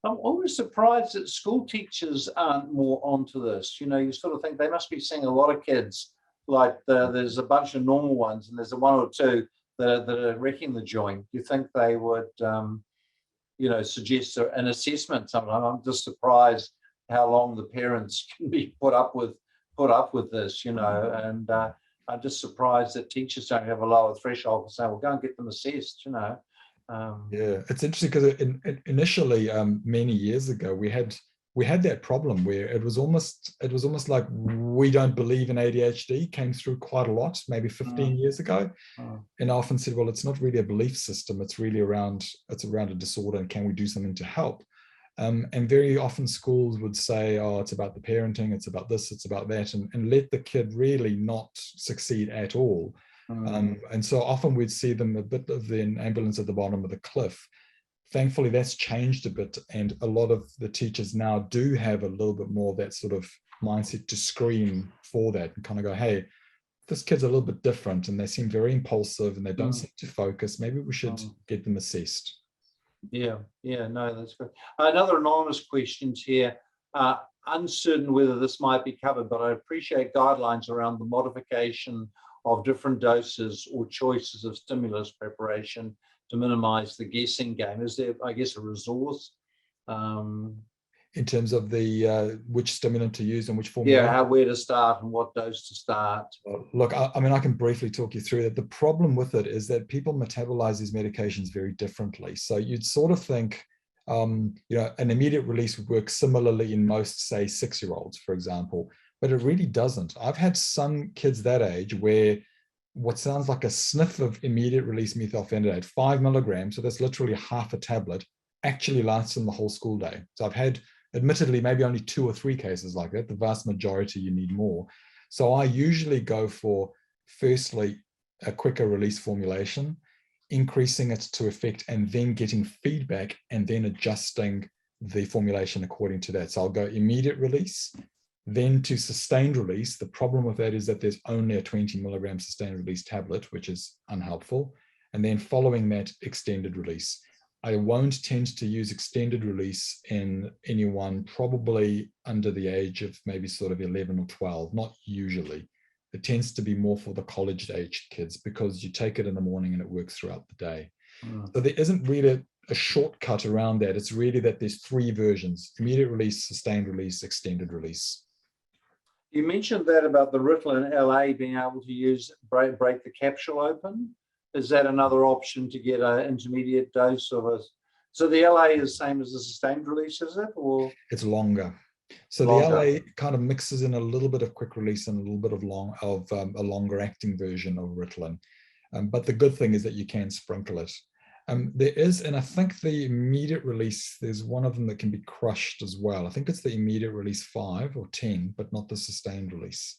I'm always surprised that school teachers aren't more onto this. You know, you sort of think they must be seeing a lot of kids, like there's a bunch of normal ones and there's a one or two that are wrecking the joint. You think they would, you know, suggest an assessment sometime. I'm just surprised how long the parents can be put up with this, you know, and I'm just surprised that teachers don't have a lower threshold for saying, well, go and get them assessed, you know. Yeah, it's interesting because initially, many years ago, we had that problem where it was almost like we don't believe in ADHD came through quite a lot, maybe 15 years ago, and I often said, well, it's not really a belief system; it's really around a disorder, and can we do something to help? And very often schools would say, oh, it's about the parenting, it's about this, it's about that, and let the kid really not succeed at all. And so often we'd see them a bit of an ambulance at the bottom of the cliff. Thankfully, that's changed a bit, and a lot of the teachers now do have a little bit more of that sort of mindset to screen for that and kind of go, hey, this kid's a little bit different and they seem very impulsive and they don't seem to focus. Maybe we should get them assessed. Yeah, no, that's good. Another anonymous questions here. Uncertain whether this might be covered, but I appreciate guidelines around the modification of different doses or choices of stimulus preparation to minimize the guessing game. Is there, I guess, a resource? In terms of the which stimulant to use and which formula? Yeah, where to start and what dose to start. Look, I mean, I can briefly talk you through that. The problem with it is that people metabolize these medications very differently. So you'd sort of think, you know, an immediate release would work similarly in most, say, 6-year-olds, for example, but it really doesn't. I've had some kids that age where what sounds like a sniff of immediate release methylphenidate, 5 milligrams, so that's literally half a tablet, actually lasts them the whole school day. So I've had, admittedly, maybe only 2 or 3 cases like that. The vast majority, you need more. So I usually go for, firstly, a quicker release formulation, increasing it to effect, and then getting feedback and then adjusting the formulation according to that. So I'll go immediate release, then to sustained release. The problem with that is that there's only a 20 milligram sustained release tablet, which is unhelpful. And then following that, extended release. I won't tend to use extended release in anyone probably under the age of maybe sort of 11 or 12, not usually. It tends to be more for the college-aged kids because you take it in the morning and it works throughout the day. So there isn't really a shortcut around that. It's really that there's 3 versions: immediate release, sustained release, extended release. You mentioned that about the Ritalin LA being able to use break the capsule open. Is that another option to get an intermediate dose of a? So the LA is the same as the sustained release, is it? Or it's longer. So the LA kind of mixes in a little bit of quick release and a little bit of a longer acting version of Ritalin. But the good thing is that you can sprinkle it. There is, and I think the immediate release, there's one of them that can be crushed as well. I think it's the immediate release 5 or 10, but not the sustained release.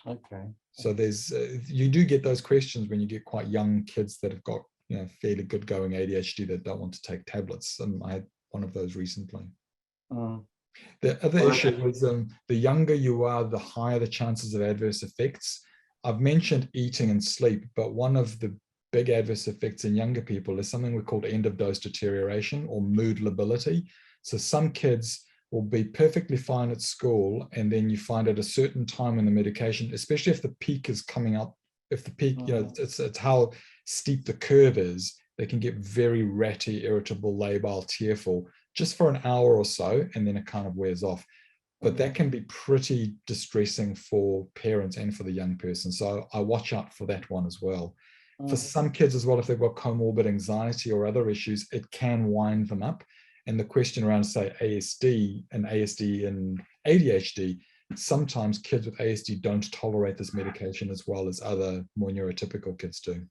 Okay. So there's, you do get those questions when you get quite young kids that have got, you know, fairly good going ADHD that don't want to take tablets. And I had one of those recently. The other issue was the younger you are, the higher the chances of adverse effects. I've mentioned eating and sleep, but one of the big adverse effects in younger people is something we call end of dose deterioration or mood lability. So some kids will be perfectly fine at school, and then you find at a certain time in the medication, especially if the peak is coming up, if the peak, you know, it's how steep the curve is, they can get very ratty, irritable, labile, tearful, just for an hour or so, and then it kind of wears off. But that can be pretty distressing for parents and for the young person. So I watch out for that one as well. For some kids as well, if they've got comorbid anxiety or other issues, it can wind them up. And the question around, say, ASD and ADHD, sometimes kids with ASD don't tolerate this medication as well as other more neurotypical kids do.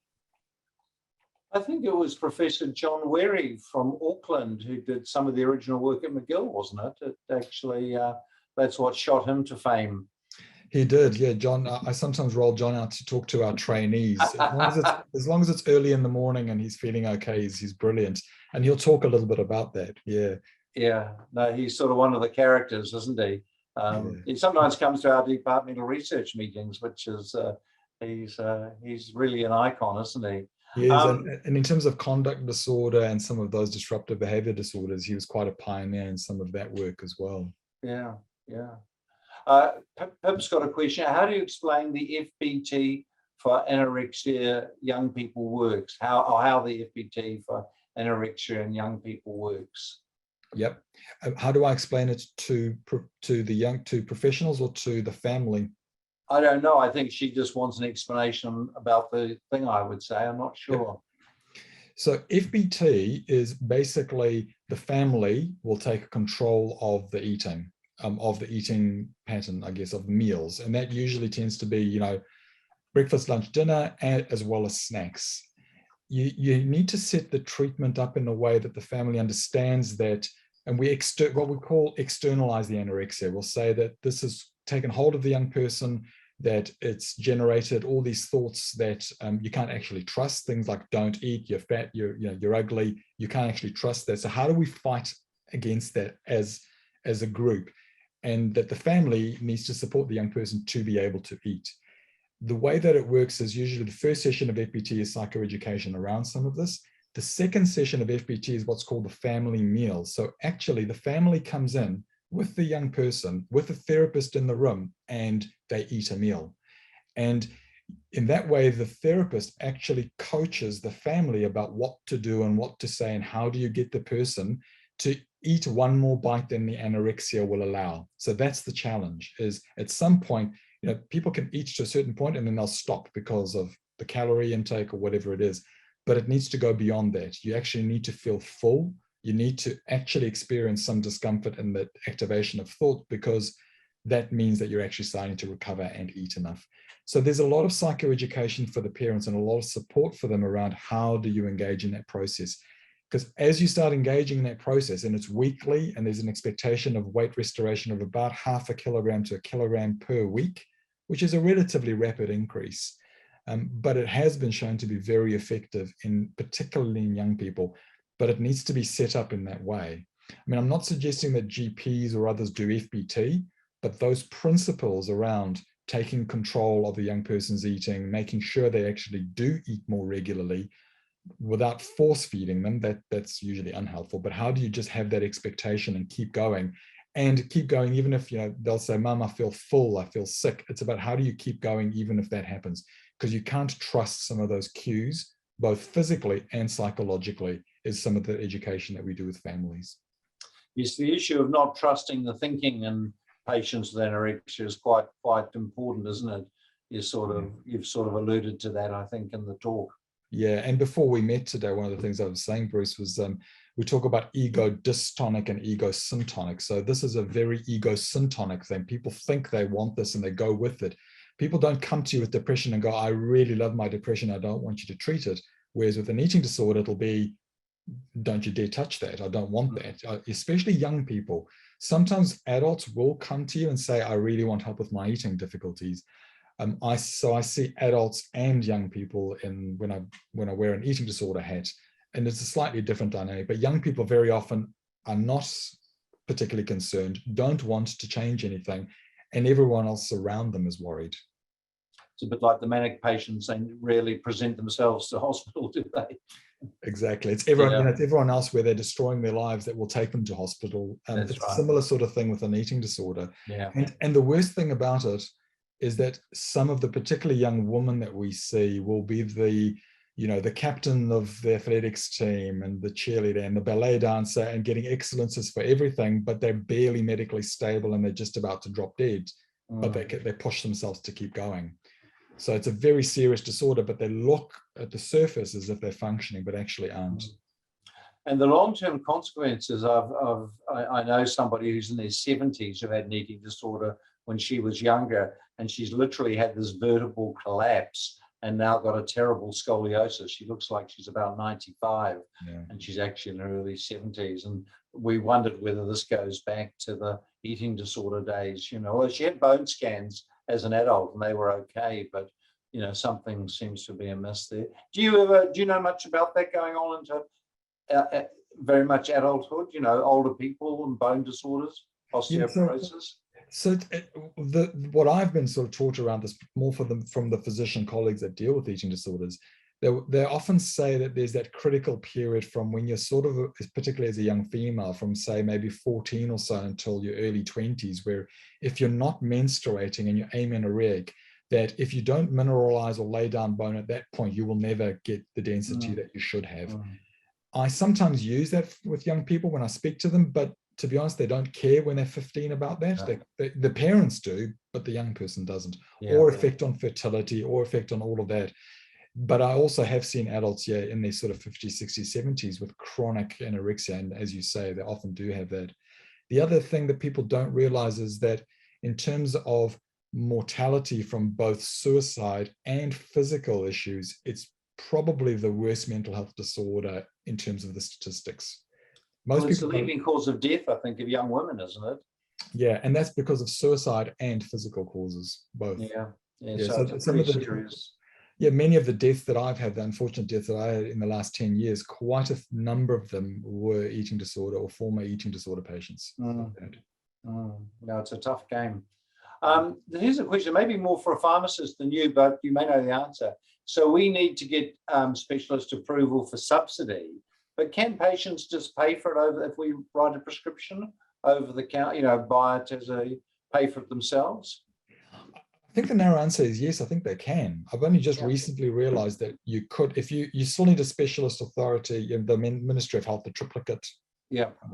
I think it was Professor John Wherry from Auckland who did some of the original work at McGill, wasn't it? It actually, that's what shot him to fame. He did, yeah. John, I sometimes roll John out to talk to our trainees. As long as it's early in the morning and he's feeling okay, he's brilliant. And he'll talk a little bit about that, yeah. Yeah, no, he's sort of one of the characters, isn't he? He sometimes comes to our departmental research meetings, which is, he's really an icon, isn't he? He is, and in terms of conduct disorder and some of those disruptive behavior disorders, he was quite a pioneer in some of that work as well. Yeah, yeah. Pip's got a question. How do you explain the FBT for anorexia young people works? How the FBT for anorexia in young people works? Yep. How do I explain it to professionals or to the family? I don't know. I think she just wants an explanation about the thing, I would say. I'm not sure. So FBT is basically the family will take control of the eating pattern, I guess, of meals. And that usually tends to be, breakfast, lunch, dinner, as well as snacks. You need to set the treatment up in a way that the family understands that, and what we call externalize the anorexia. We'll say that this has taken hold of the young person, that it's generated all these thoughts that you can't actually trust, things like don't eat, you're fat, you're ugly, you can't actually trust that. So how do we fight against that as a group? And that the family needs to support the young person to be able to eat. The way that it works is usually the first session of FBT is psychoeducation around some of this. The second session of FBT is what's called the family meal. So actually the family comes in with the young person, with the therapist in the room, and they eat a meal. And in that way, the therapist actually coaches the family about what to do and what to say, and how do you get the person to eat one more bite than the anorexia will allow. So that's the challenge, is at some point, people can eat to a certain point and then they'll stop because of the calorie intake or whatever it is, but it needs to go beyond that. You actually need to feel full. You need to actually experience some discomfort in the activation of thought, because that means that you're actually starting to recover and eat enough. So there's a lot of psychoeducation for the parents and a lot of support for them around how do you engage in that process. Because as you start engaging in that process, and it's weekly, and there's an expectation of weight restoration of about 0.5 kilogram to 1 kilogram per week, which is a relatively rapid increase. But it has been shown to be very effective, particularly in young people, but it needs to be set up in that way. I mean, I'm not suggesting that GPs or others do FBT, but those principles around taking control of the young person's eating, making sure they actually do eat more regularly without force feeding them, that's usually unhelpful. But how do you just have that expectation and keep going? And keep going even if they'll say, Mum, I feel full, I feel sick. It's about how do you keep going even if that happens? Because you can't trust some of those cues, both physically and psychologically, is some of the education that we do with families. Yes, the issue of not trusting the thinking in patients with anorexia is quite important, isn't it? You've sort of alluded to that, I think, in the talk. Yeah, and before we met today, one of the things I was saying, Bruce, was we talk about ego dystonic and ego syntonic. So this is a very ego syntonic thing. People think they want this and they go with it. People don't come to you with depression and go, I really love my depression, I don't want you to treat it. Whereas with an eating disorder, it'll be, don't you dare touch that, I don't want that. Especially young people. Sometimes adults will come to you and say, I really want help with my eating difficulties. I see adults and young people when I wear an eating disorder hat, and it's a slightly different dynamic. But young people very often are not particularly concerned, don't want to change anything, and everyone else around them is worried. It's a bit like the manic patients, and rarely present themselves to hospital, do they? Exactly. It's everyone, it's everyone else where they're destroying their lives that will take them to hospital. It's right. A similar sort of thing with an eating disorder. Yeah. And the worst thing about it is that some of the particularly young women that we see will be the captain of the athletics team and the cheerleader and the ballet dancer and getting excellences for everything, but they're barely medically stable and they're just about to drop dead, but they push themselves to keep going. So it's a very serious disorder, but they look at the surface as if they're functioning, but actually aren't. And the long-term consequences I know somebody who's in their 70s who had an eating disorder when she was younger, and she's literally had this vertebral collapse and now got a terrible scoliosis. She looks like she's about 95, Yeah. and she's actually in her early 70s. And we wondered whether this goes back to the eating disorder days. Well, she had bone scans as an adult, and they were okay, but something seems to be amiss there. Do you know much about that going on into very much adulthood? Older people and bone disorders, osteoporosis. So what I've been sort of taught around this more from the physician colleagues that deal with eating disorders, they often say that there's that critical period from when you're sort of, particularly as a young female, from say maybe 14 or so until your early 20s, where if you're not menstruating and you're amenorrheic, that if you don't mineralize or lay down bone at that point, you will never get the density that you should have. I sometimes use that with young people when I speak to them, but to be honest, they don't care when they're 15 about that. No. The parents do, but the young person doesn't. Or effect on fertility, or effect on all of that. But I also have seen adults in their sort of 50s, 60s, 70s with chronic anorexia. And as you say, they often do have that. The other thing that people don't realize is that in terms of mortality from both suicide and physical issues, it's probably the worst mental health disorder in terms of the statistics. It's the leading cause of death, I think, of young women, isn't it? Yeah, and that's because of suicide and physical causes, both. So some of the many of the deaths that I've had, the unfortunate deaths that I had in the last 10 years, quite a number of them were eating disorder or former eating disorder patients. No, it's a tough game. Here's a question, maybe more for a pharmacist than you, but you may know the answer. So we need to get specialist approval for subsidy, but can patients just pay for it if we write a prescription over the counter, buy it pay for it themselves? I think the narrow answer is yes, I think they can. I've only just recently realized that you could, if you still need a specialist authority, the Ministry of Health, the triplicate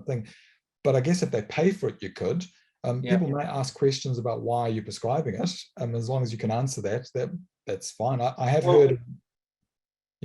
thing. But I guess if they pay for it, you could. People may ask questions about why you're prescribing it. As long as you can answer that's fine. I have heard.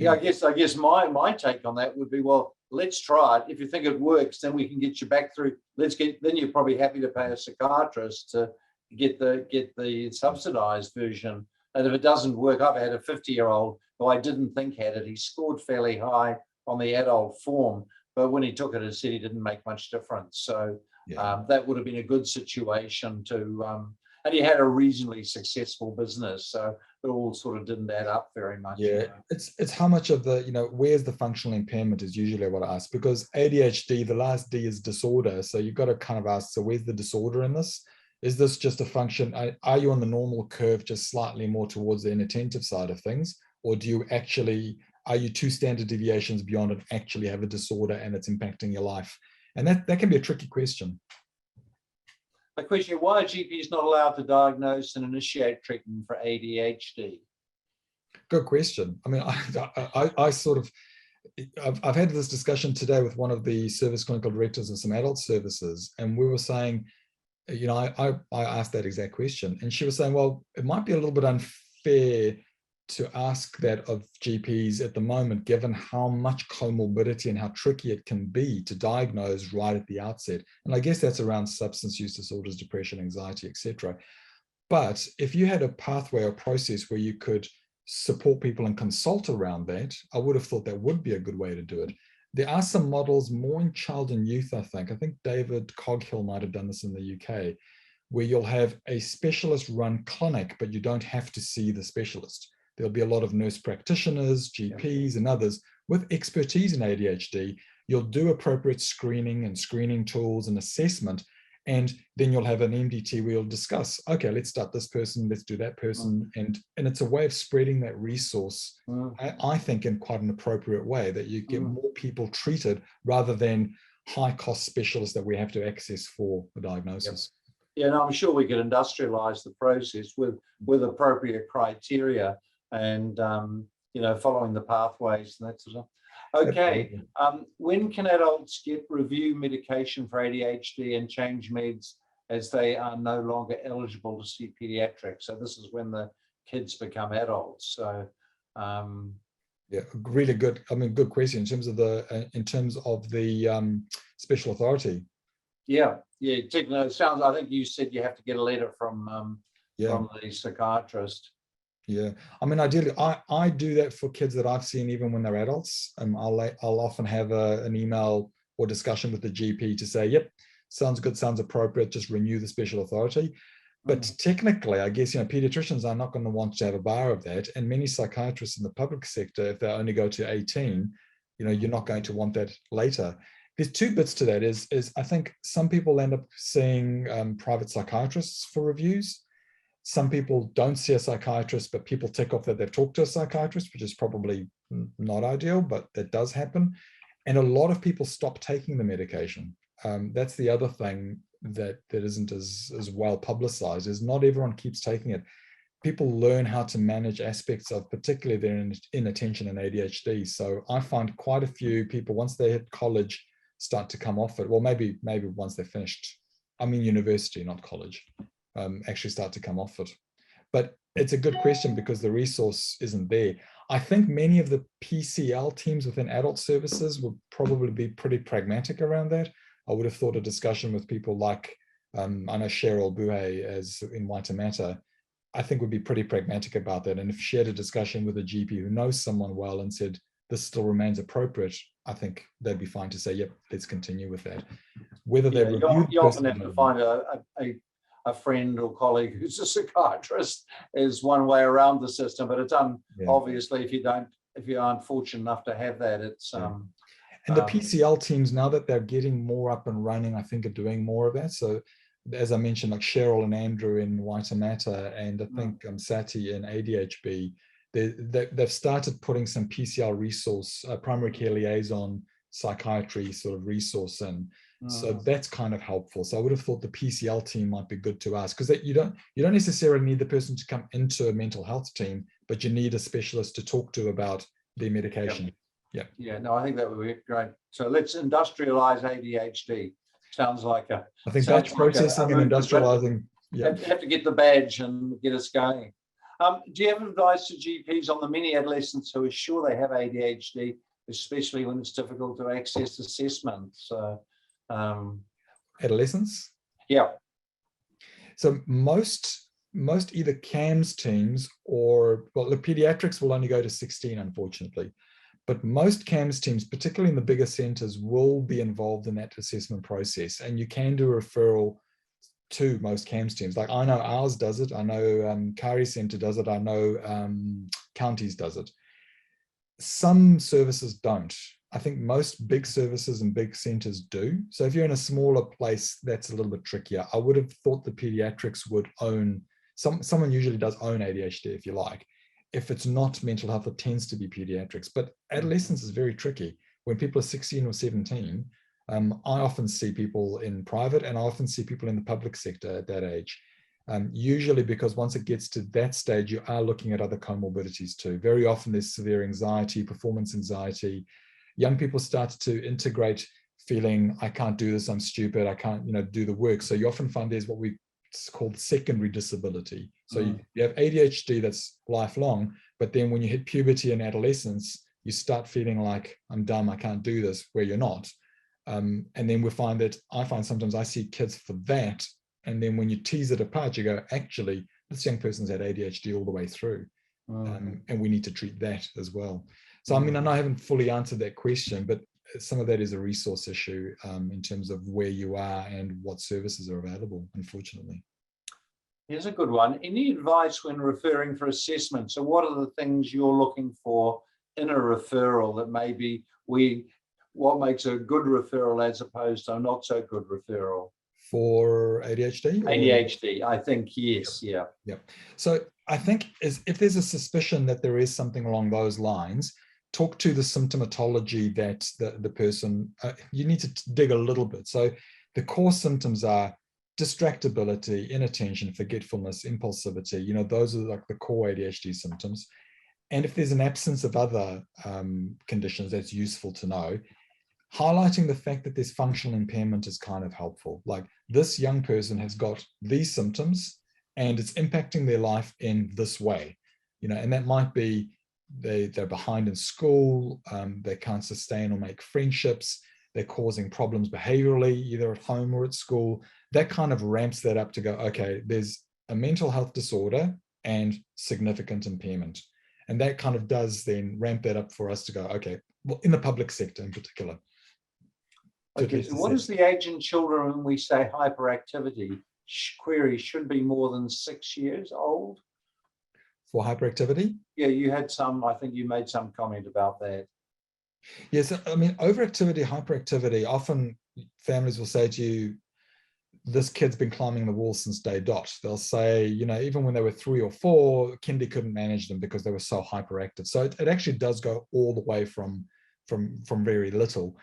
I guess my take on that would be, well, let's try it. If you think it works, then we can get you back through. Then you're probably happy to pay a psychiatrist to get the subsidized version. And if it doesn't work, I've had a 50-year-old who I didn't think had it. He scored fairly high on the adult form, but when he took it, it said he didn't make much difference. So that would have been a good situation to, and he had a reasonably successful business. So it all sort of didn't add up very much. It's how much of the, where's the functional impairment is usually what I ask, because ADHD, the last D is disorder. So you've got to kind of ask, so where's the disorder in this? Is this just a function? Are you on the normal curve, just slightly more towards the inattentive side of things? Or are you 2 standard deviations beyond and actually have a disorder and it's impacting your life? And that can be a tricky question. A question, why are GPs not allowed to diagnose and initiate treatment for ADHD? Good question. I mean, I sort of, I've had this discussion today with one of the service clinical directors of some adult services, and we were saying, I asked that exact question, and she was saying, well, it might be a little bit unfair to ask that of GPs at the moment, given how much comorbidity and how tricky it can be to diagnose right at the outset. And I guess that's around substance use disorders, depression, anxiety, etc. But if you had a pathway or process where you could support people and consult around that, I would have thought that would be a good way to do it. There are some models more in child and youth, I think. I think David Coghill might have done this in the UK, where you'll have a specialist run clinic, but you don't have to see the specialist. There'll be a lot of nurse practitioners, GPs, and others with expertise in ADHD. You'll do appropriate screening and screening tools and assessment, and then you'll have an MDT where you'll discuss, okay, let's start this person, let's do that person. And it's a way of spreading that resource, I think, in quite an appropriate way, that you get more people treated rather than high-cost specialists that we have to access for the diagnosis. Yeah, and I'm sure we could industrialize the process with appropriate criteria and following the pathways and that sort of stuff. Okay, when can adults get review medication for ADHD and change meds as they are no longer eligible to see pediatrics? So this is when the kids become adults. So really good. I mean, good question in terms of the special authority. It sounds. I think you said you have to get a letter from the psychiatrist. Yeah, I mean, ideally, I do that for kids that I've seen even when they're adults. I'll often have an email or discussion with the GP to say, yep, sounds good, sounds appropriate, just renew the special authority. But technically, I guess, pediatricians are not going to want to have a bar of that. And many psychiatrists in the public sector, if they only go to 18, you're not going to want that later. There's two bits to that is I think some people end up seeing private psychiatrists for reviews. Some people don't see a psychiatrist, but people tick off that they've talked to a psychiatrist, which is probably not ideal, but that does happen. And a lot of people stop taking the medication. That's the other thing that isn't as well publicized, is not everyone keeps taking it. People learn how to manage aspects of particularly their inattention and ADHD. So I find quite a few people, once they hit college, start to come off it. Well, maybe once they're finished, I mean university, not college, actually start to come off it. But it's a good question because the resource isn't there. I think many of the PCL teams within adult services would probably be pretty pragmatic around that. I would have thought a discussion with people like, I know Cheryl Buhay as in Waitemata, I think would be pretty pragmatic about that. And if she had a discussion with a GP who knows someone well and said, this still remains appropriate, I think they'd be fine to say, yep, let's continue with that. Whether they review you often have to find a friend or colleague who's a psychiatrist is one way around the system, but it's obviously if you aren't fortunate enough to have that, it's and the PCL teams, now that they're getting more up and running, I think are doing more of that. So as I mentioned, like Cheryl and Andrew in Waitemata, and I think Sati in ADHB, they've started putting some PCL resource, primary care liaison psychiatry sort of resource in. So that's kind of helpful. So I would have thought the PCL team might be good to ask, because you don't necessarily need the person to come into a mental health team, but you need a specialist to talk to about their medication. Yeah, no, I think that would be great. So let's industrialize ADHD. Sounds like I think batch processing and industrializing. You have to get the badge and get us going. Do you have advice to GPs on the many adolescents who are sure they have ADHD, especially when it's difficult to access assessments? Adolescents? Yeah. So most either CAMS teams or, well, the pediatrics will only go to 16, unfortunately. But most CAMS teams, particularly in the bigger centers, will be involved in that assessment process. And you can do a referral to most CAMS teams. Like I know ours does it. I know Kari Centre does it. I know Counties does it. Some services don't. I think most big services and big centers do. So if you're in a smaller place, that's a little bit trickier. I would have thought the pediatrics would own, someone usually does own ADHD, if you like. If it's not mental health, it tends to be pediatrics. But adolescence is very tricky. When people are 16 or 17, I often see people in private and I often see people in the public sector at that age. Usually because once it gets to that stage, you are looking at other comorbidities too. Very often there's severe anxiety, performance anxiety. Young people start to integrate feeling, I can't do this, I'm stupid, I can't do the work. So you often find there's what we called secondary disability. So you have ADHD that's lifelong, but then when you hit puberty and adolescence, you start feeling like I'm dumb, I can't do this, where you're not. And then I find sometimes I see kids for that. And then when you tease it apart, you go, actually, this young person's had ADHD all the way through. And we need to treat that as well. So, I mean, I know I haven't fully answered that question, but some of that is a resource issue in terms of where you are and what services are available, unfortunately. Here's a good one. Any advice when referring for assessment? So what are the things you're looking for in a referral that maybe what makes a good referral as opposed to a not so good referral? For ADHD? ADHD, I think, yes, yeah. So I think if there's a suspicion that there is something along those lines, talk to the symptomatology that the person, you need to dig a little bit. So the core symptoms are distractibility, inattention, forgetfulness, impulsivity. Those are like the core ADHD symptoms. And if there's an absence of other conditions, that's useful to know. Highlighting the fact that there's functional impairment is kind of helpful. Like this young person has got these symptoms and it's impacting their life in this way, and that might be they're behind in school, they can't sustain or make friendships, they're causing problems behaviorally, either at home or at school. That kind of ramps that up to go, okay, there's a mental health disorder and significant impairment. And that kind of does then ramp that up for us to go, okay, well, in the public sector in particular. Okay, so what is the age in children when we say hyperactivity? Query should be more than 6 years old? For hyperactivity? Yeah, you had some, I think you made some comment about that. Yes, I mean, overactivity, hyperactivity, often families will say to you, this kid's been climbing the wall since day dot. They'll say, you know, even when they were 3 or 4, kindy couldn't manage them because they were so hyperactive. So it actually does go all the way from very little.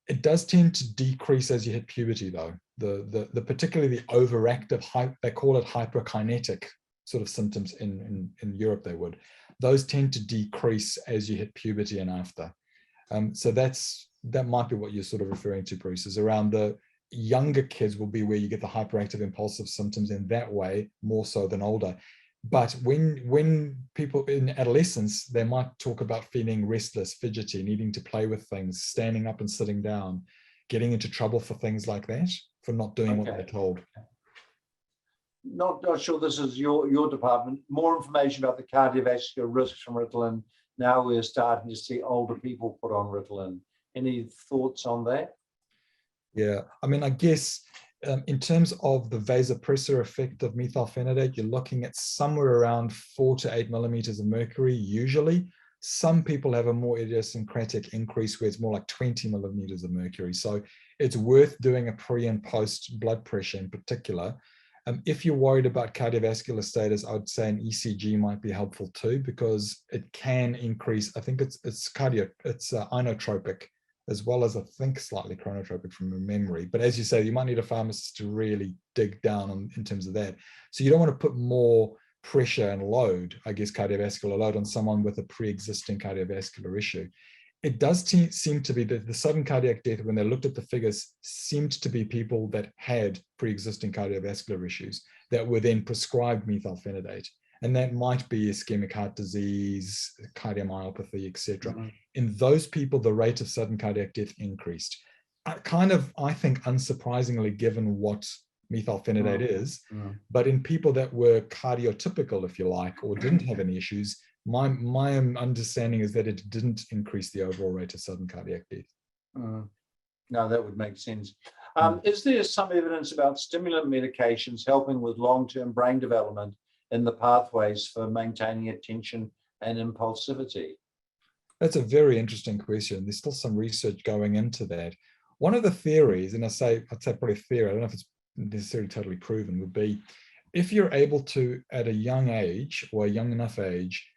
It does tend to decrease as you hit puberty, though. The particularly the overactive, they call it hyperkinetic sort of symptoms in Europe, they would. Those tend to decrease as you hit puberty and after. So that might be what you're sort of referring to, Bruce, is around the younger kids will be where you get the hyperactive impulsive symptoms in that way, more so than older. But when people in adolescence, they might talk about feeling restless, fidgety, needing to play with things, standing up and sitting down, getting into trouble for things like that, for not doing what they're told. Not sure this is your department. More information about the cardiovascular risks from Ritalin. Now we're starting to see older people put on Ritalin. Any thoughts on that? Yeah, I mean, I guess in terms of the vasopressor effect of methylphenidate, you're looking at somewhere around 4 to 8 millimeters of mercury, usually. Some people have a more idiosyncratic increase where it's more like 20 millimeters of mercury. So it's worth doing a pre and post blood pressure in particular. If you're worried about cardiovascular status, I would say an ECG might be helpful too, because it can increase, I think it's inotropic, as well as I think slightly chronotropic from memory. But as you say, you might need a pharmacist to really dig down in terms of that. So you don't want to put more pressure and load, I guess cardiovascular load, on someone with a pre-existing cardiovascular issue. It does seem to be that the sudden cardiac death, when they looked at the figures, seemed to be people that had pre-existing cardiovascular issues that were then prescribed methylphenidate. And that might be ischemic heart disease, cardiomyopathy, etc. Mm-hmm. In those people, the rate of sudden cardiac death increased. I think unsurprisingly, given what methylphenidate is, but in people that were cardiotypical, if you like, or didn't have any issues, my understanding is that it didn't increase the overall rate of sudden cardiac death. No, that would make sense. Is there some evidence about stimulant medications helping with long-term brain development in the pathways for maintaining attention and impulsivity? That's a very interesting question. There's still some research going into that. One of the theories, and I'd say probably theory, I don't know if it's necessarily totally proven, would be if you're able to, at a young age or a young enough age,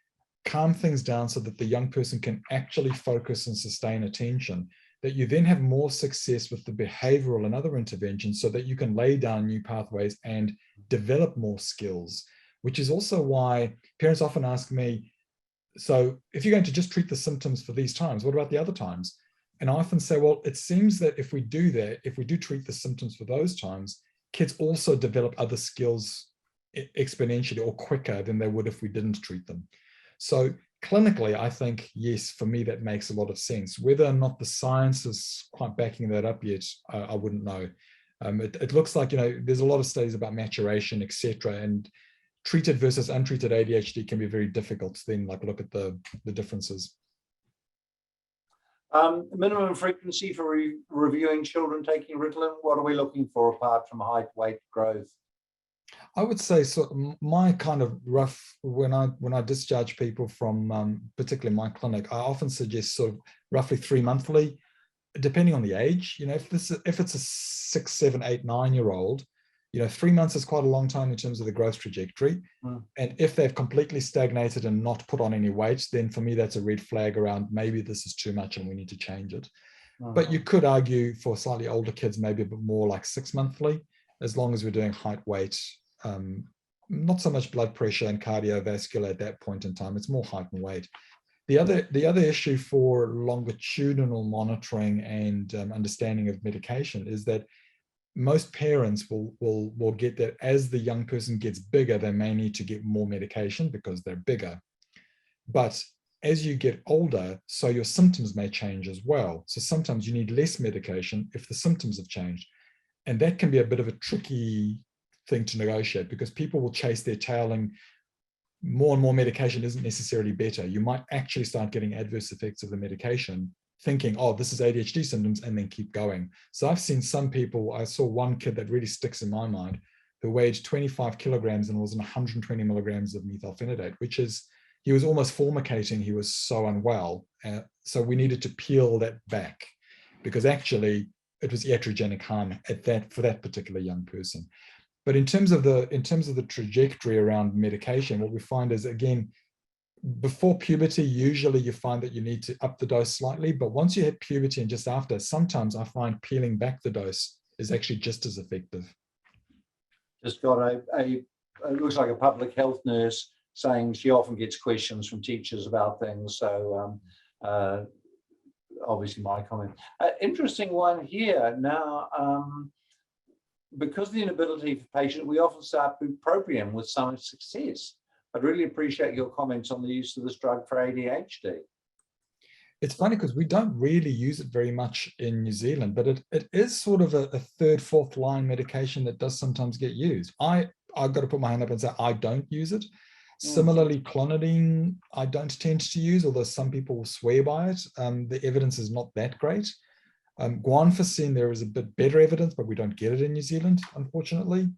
calm things down so that the young person can actually focus and sustain attention, that you then have more success with the behavioral and other interventions so that you can lay down new pathways and develop more skills, which is also why parents often ask me, so if you're going to just treat the symptoms for these times, what about the other times? And I often say, well, it seems that if we do that, if we do treat the symptoms for those times, kids also develop other skills exponentially or quicker than they would if we didn't treat them. So clinically, I think, yes, for me, that makes a lot of sense. Whether or not the science is quite backing that up yet, I wouldn't know. It looks like, there's a lot of studies about maturation, etc. And treated versus untreated ADHD can be very difficult to then look at the differences. Minimum frequency for reviewing children taking Ritalin, what are we looking for apart from height, weight, growth? I would say, so my kind of rough, when I discharge people from particularly my clinic, I often suggest sort of roughly 3 monthly, depending on the age. If it's a 6, 7, 8, 9-year-old, 3 months is quite a long time in terms of the growth trajectory. And if they've completely stagnated and not put on any weight, then for me, that's a red flag around maybe this is too much and we need to change it. But you could argue for slightly older kids, maybe a bit more like 6 monthly, as long as we're doing height, weight, not so much blood pressure and cardiovascular at that point in time. It's more height and weight. The other issue for longitudinal monitoring and understanding of medication is that most parents will get that as the young person gets bigger, they may need to get more medication because they're bigger. But as you get older, so your symptoms may change as well. So sometimes you need less medication if the symptoms have changed. And that can be a bit of a tricky thing to negotiate because people will chase their tail and more and more medication isn't necessarily better. You might actually start getting adverse effects of the medication, thinking, oh, this is ADHD symptoms, and then keep going. So I've seen some people, I saw one kid that really sticks in my mind, who weighed 25 kilograms and was on 120 milligrams of methylphenidate, which is, he was almost formicating, he was so unwell. So we needed to peel that back, because actually it was iatrogenic harm at that, for that particular young person. But in terms of the trajectory around medication, what we find is, again, before puberty, usually you find that you need to up the dose slightly, but once you hit puberty and just after, sometimes I find peeling back the dose is actually just as effective. Just got it looks like a public health nurse saying she often gets questions from teachers about things. So obviously my comment. Interesting one here. Now, because of the inability for patients, we often start bupropion with some success. I'd really appreciate your comments on the use of this drug for ADHD. It's funny because we don't really use it very much in New Zealand, but it is sort of a third, fourth line medication that does sometimes get used. I've got to put my hand up and say I don't use it. Similarly, clonidine, I don't tend to use, although some people will swear by it. The evidence is not that great. Guanfacine, there is a bit better evidence, but we don't get it in New Zealand, unfortunately.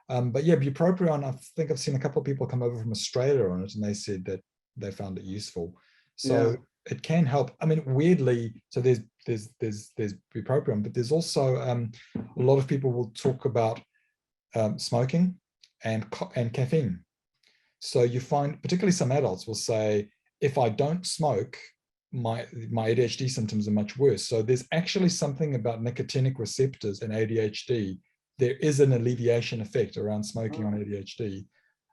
But yeah, bupropion, I think I've seen a couple of people come over from Australia on it, and they said that they found it useful. So it can help. I mean, weirdly, so there's bupropion, but there's also a lot of people will talk about smoking and caffeine. So you find, particularly some adults will say, if I don't smoke, my ADHD symptoms are much worse. So there's actually something about nicotinic receptors in ADHD. There is an alleviation effect around smoking on ADHD,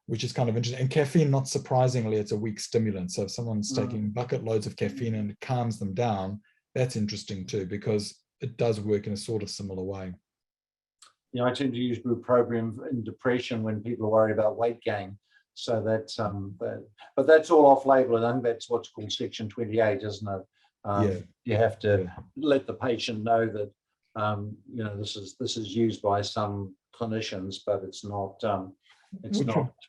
which is kind of interesting. And caffeine, not surprisingly, it's a weak stimulant. So if someone's taking bucket loads of caffeine and it calms them down, that's interesting too, because it does work in a sort of similar way. You know, I tend to use bupropion in depression when people are worried about weight gain. So that's, but that's all off-label, and I think that's what's called Section 28, isn't it? You have to let the patient know that, you know, this is used by some clinicians, but it's not.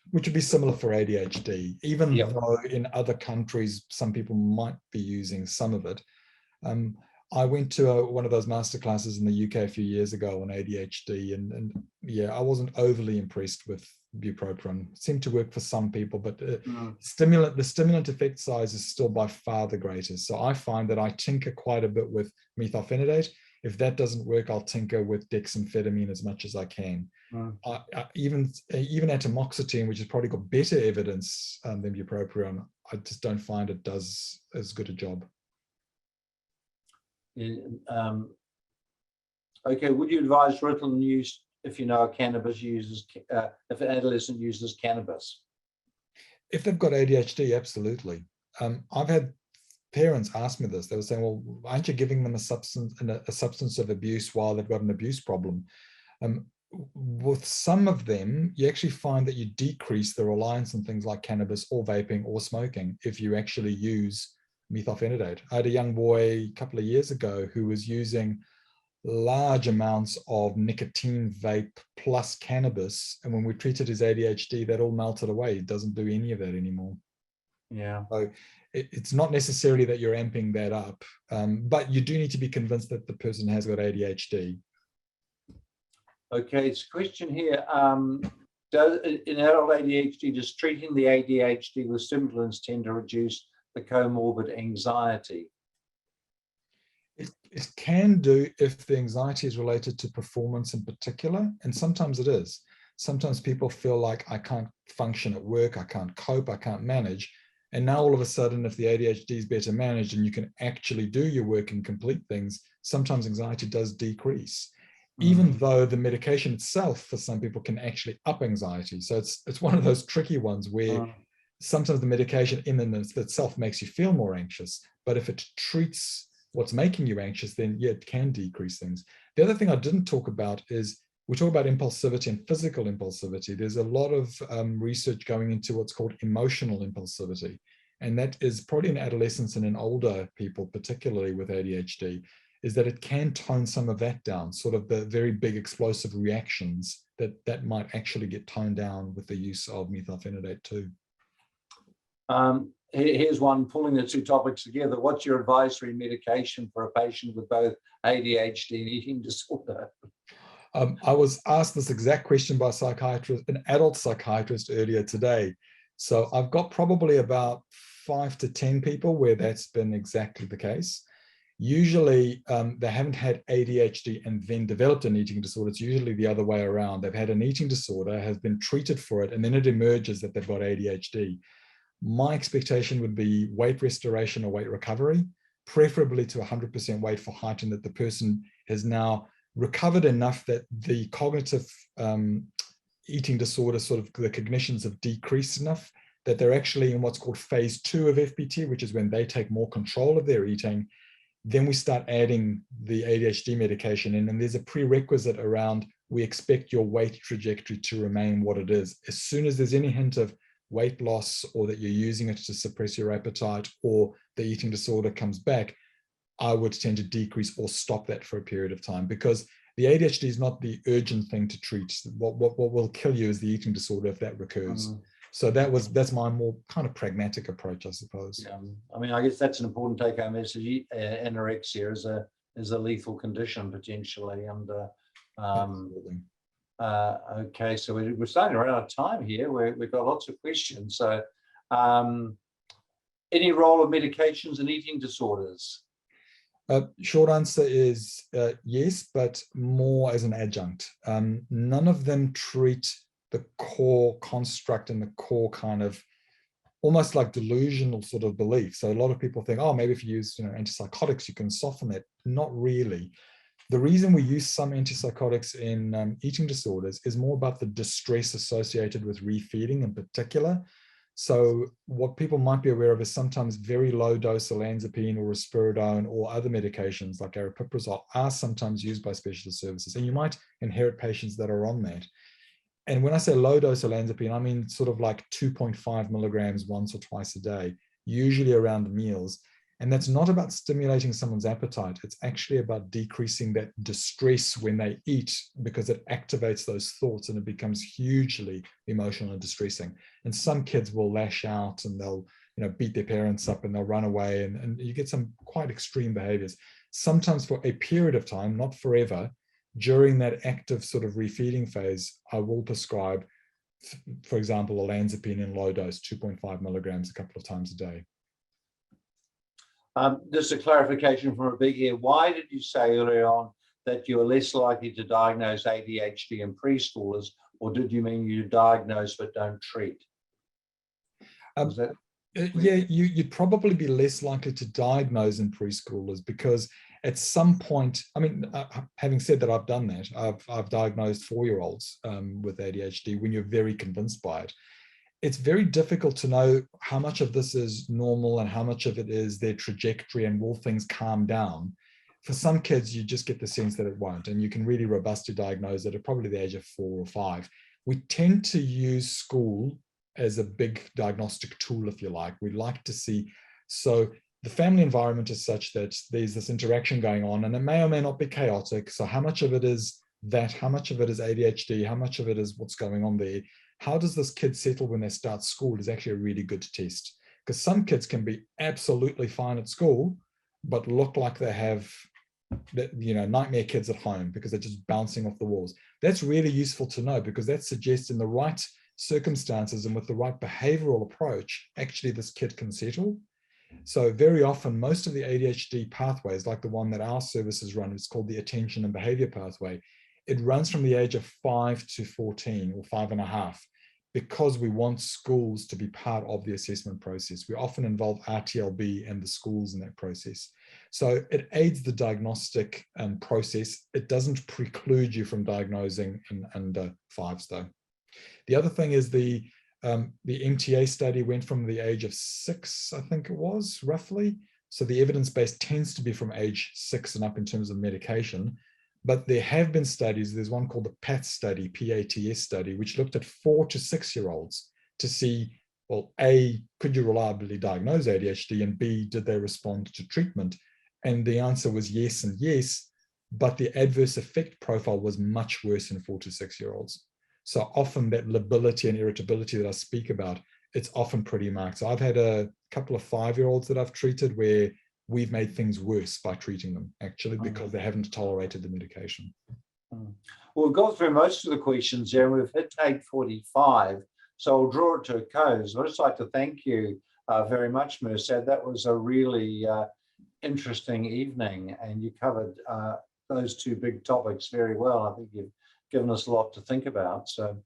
Which would be similar for ADHD, even though in other countries some people might be using some of it. I went to one of those masterclasses in the UK a few years ago on ADHD, and yeah, I wasn't overly impressed with bupropion. It seemed to work for some people, but the stimulant effect size is still by far the greatest. So I find that I tinker quite a bit with methylphenidate. If that doesn't work, I'll tinker with dexamphetamine as much as I can. Even atomoxetine, which has probably got better evidence than bupropion, I just don't find it does as good a job. Okay, would you advise Ritalin use if you know a cannabis uses, if an adolescent uses cannabis? If they've got ADHD, absolutely. I've had parents ask me this. They were saying, well, aren't you giving them a substance of abuse while they've got an abuse problem? With some of them, you actually find that you decrease the reliance on things like cannabis or vaping or smoking if you actually use methylphenidate. I had a young boy a couple of years ago who was using large amounts of nicotine vape plus cannabis, and when we treated his ADHD, that all melted away. He doesn't do any of that anymore. Yeah. So it's not necessarily that you're amping that up, but you do need to be convinced that the person has got ADHD. Okay, it's a question here. In adult ADHD, does treating the ADHD with stimulants tend to reduce the comorbid anxiety? It can do if the anxiety is related to performance in particular, and sometimes it is. Sometimes people feel like I can't function at work, I can't cope, I can't manage. And now all of a sudden, if the ADHD is better managed and you can actually do your work and complete things, sometimes anxiety does decrease, even though the medication itself for some people can actually up anxiety. So it's one of those tricky ones where sometimes the medication in and of itself makes you feel more anxious, but if it treats what's making you anxious, then yeah, it can decrease things. The other thing I didn't talk about is, we talk about impulsivity and physical impulsivity. There's a lot of research going into what's called emotional impulsivity. And that is probably in adolescents and in older people, particularly with ADHD, is that it can tone some of that down, sort of the very big explosive reactions that might actually get toned down with the use of methylphenidate too. Here's one pulling the two topics together. What's your advisory medication for a patient with both ADHD and eating disorder? I was asked this exact question by a psychiatrist, an adult psychiatrist, earlier today. So I've got probably about 5 to 10 people where that's been exactly the case. Usually they haven't had ADHD and then developed an eating disorder. It's usually the other way around. They've had an eating disorder, has been treated for it, and then it emerges that they've got ADHD. My expectation would be weight restoration or weight recovery, preferably to 100% weight for height, and that the person has now recovered enough that the cognitive eating disorder, sort of the cognitions have decreased enough that they're actually in what's called phase 2 of FBT, which is when they take more control of their eating. Then we start adding the ADHD medication in, and there's a prerequisite around, we expect your weight trajectory to remain what it is. As soon as there's any hint of weight loss, or that you're using it to suppress your appetite, or the eating disorder comes back, I would tend to decrease or stop that for a period of time, because the ADHD is not the urgent thing to treat. What will kill you is the eating disorder if that recurs. So that's my more kind of pragmatic approach, I suppose. Yeah, I mean, I guess that's an important take-home message. Anorexia is a lethal condition potentially, and Absolutely. okay, so we're starting to run out of time here. We've got lots of questions. So, any role of medications in eating disorders? Short answer is yes, but more as an adjunct. None of them treat the core construct and the core kind of almost like delusional sort of belief. So a lot of people think, oh, maybe if you use antipsychotics, you can soften it. Not really. The reason we use some antipsychotics in eating disorders is more about the distress associated with refeeding in particular. So what people might be aware of is sometimes very low dose olanzapine or risperidone or other medications like aripiprazole are sometimes used by specialist services. And you might inherit patients that are on that. And when I say low dose olanzapine, I mean sort of like 2.5 milligrams once or twice a day, usually around meals. And that's not about stimulating someone's appetite. It's actually about decreasing that distress when they eat, because it activates those thoughts and it becomes hugely emotional and distressing. And some kids will lash out and they'll beat their parents up and they'll run away, and you get some quite extreme behaviors. Sometimes for a period of time, not forever, during that active sort of refeeding phase, I will prescribe, for example, olanzapine in low dose, 2.5 milligrams a couple of times a day. Just a clarification from Rebecca here. Why did you say earlier on that you're less likely to diagnose ADHD in preschoolers, or did you mean you diagnose but don't treat? Yeah, you'd probably be less likely to diagnose in preschoolers, because at some point, I mean, having said that, I've done that. I've diagnosed 4-year-olds with ADHD when you're very convinced by it. It's very difficult to know how much of this is normal and how much of it is their trajectory and will things calm down. For some kids, you just get the sense that it won't, and you can really robustly diagnose it at probably the age of 4 or 5. We tend to use school as a big diagnostic tool, if you like. We like to see, so the family environment is such that there's this interaction going on, and it may or may not be chaotic. So how much of it is that? How much of it is ADHD? How much of it is what's going on there? How does this kid settle when they start school is actually a really good test, because some kids can be absolutely fine at school, but look like they have nightmare kids at home because they're just bouncing off the walls. That's really useful to know, because that suggests in the right circumstances and with the right behavioral approach, actually this kid can settle. So very often, most of the ADHD pathways, like the one that our services run, it's called the attention and behavior pathway. It runs from the age of 5 to 14 or 5.5, because we want schools to be part of the assessment process. We often involve RTLB and the schools in that process. So it aids the diagnostic process. It doesn't preclude you from diagnosing in under 5s though. The other thing is the MTA study went from the age of 6, I think it was, roughly. So the evidence base tends to be from age 6 and up in terms of medication. But there have been studies, there's one called the PATS study, PATS study, which looked at 4 to 6-year-olds to see, well, A, could you reliably diagnose ADHD, and B, did they respond to treatment? And the answer was yes and yes, but the adverse effect profile was much worse in 4 to 6-year-olds. So often that lability and irritability that I speak about it's often pretty marked. So I've had a couple of 5-year-olds that I've treated where we've made things worse by treating them, actually, because they haven't tolerated the medication. Well, we've got through most of the questions there, and we've hit 8:45, so I'll draw it to a close. I'd just like to thank you very much, Mirsad. That was a really interesting evening, and you covered those two big topics very well. I think you've given us a lot to think about. So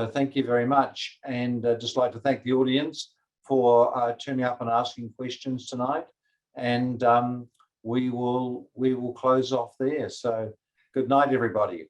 thank you very much, and just like to thank the audience for turning up and asking questions tonight. And we will close off there. So good night, everybody.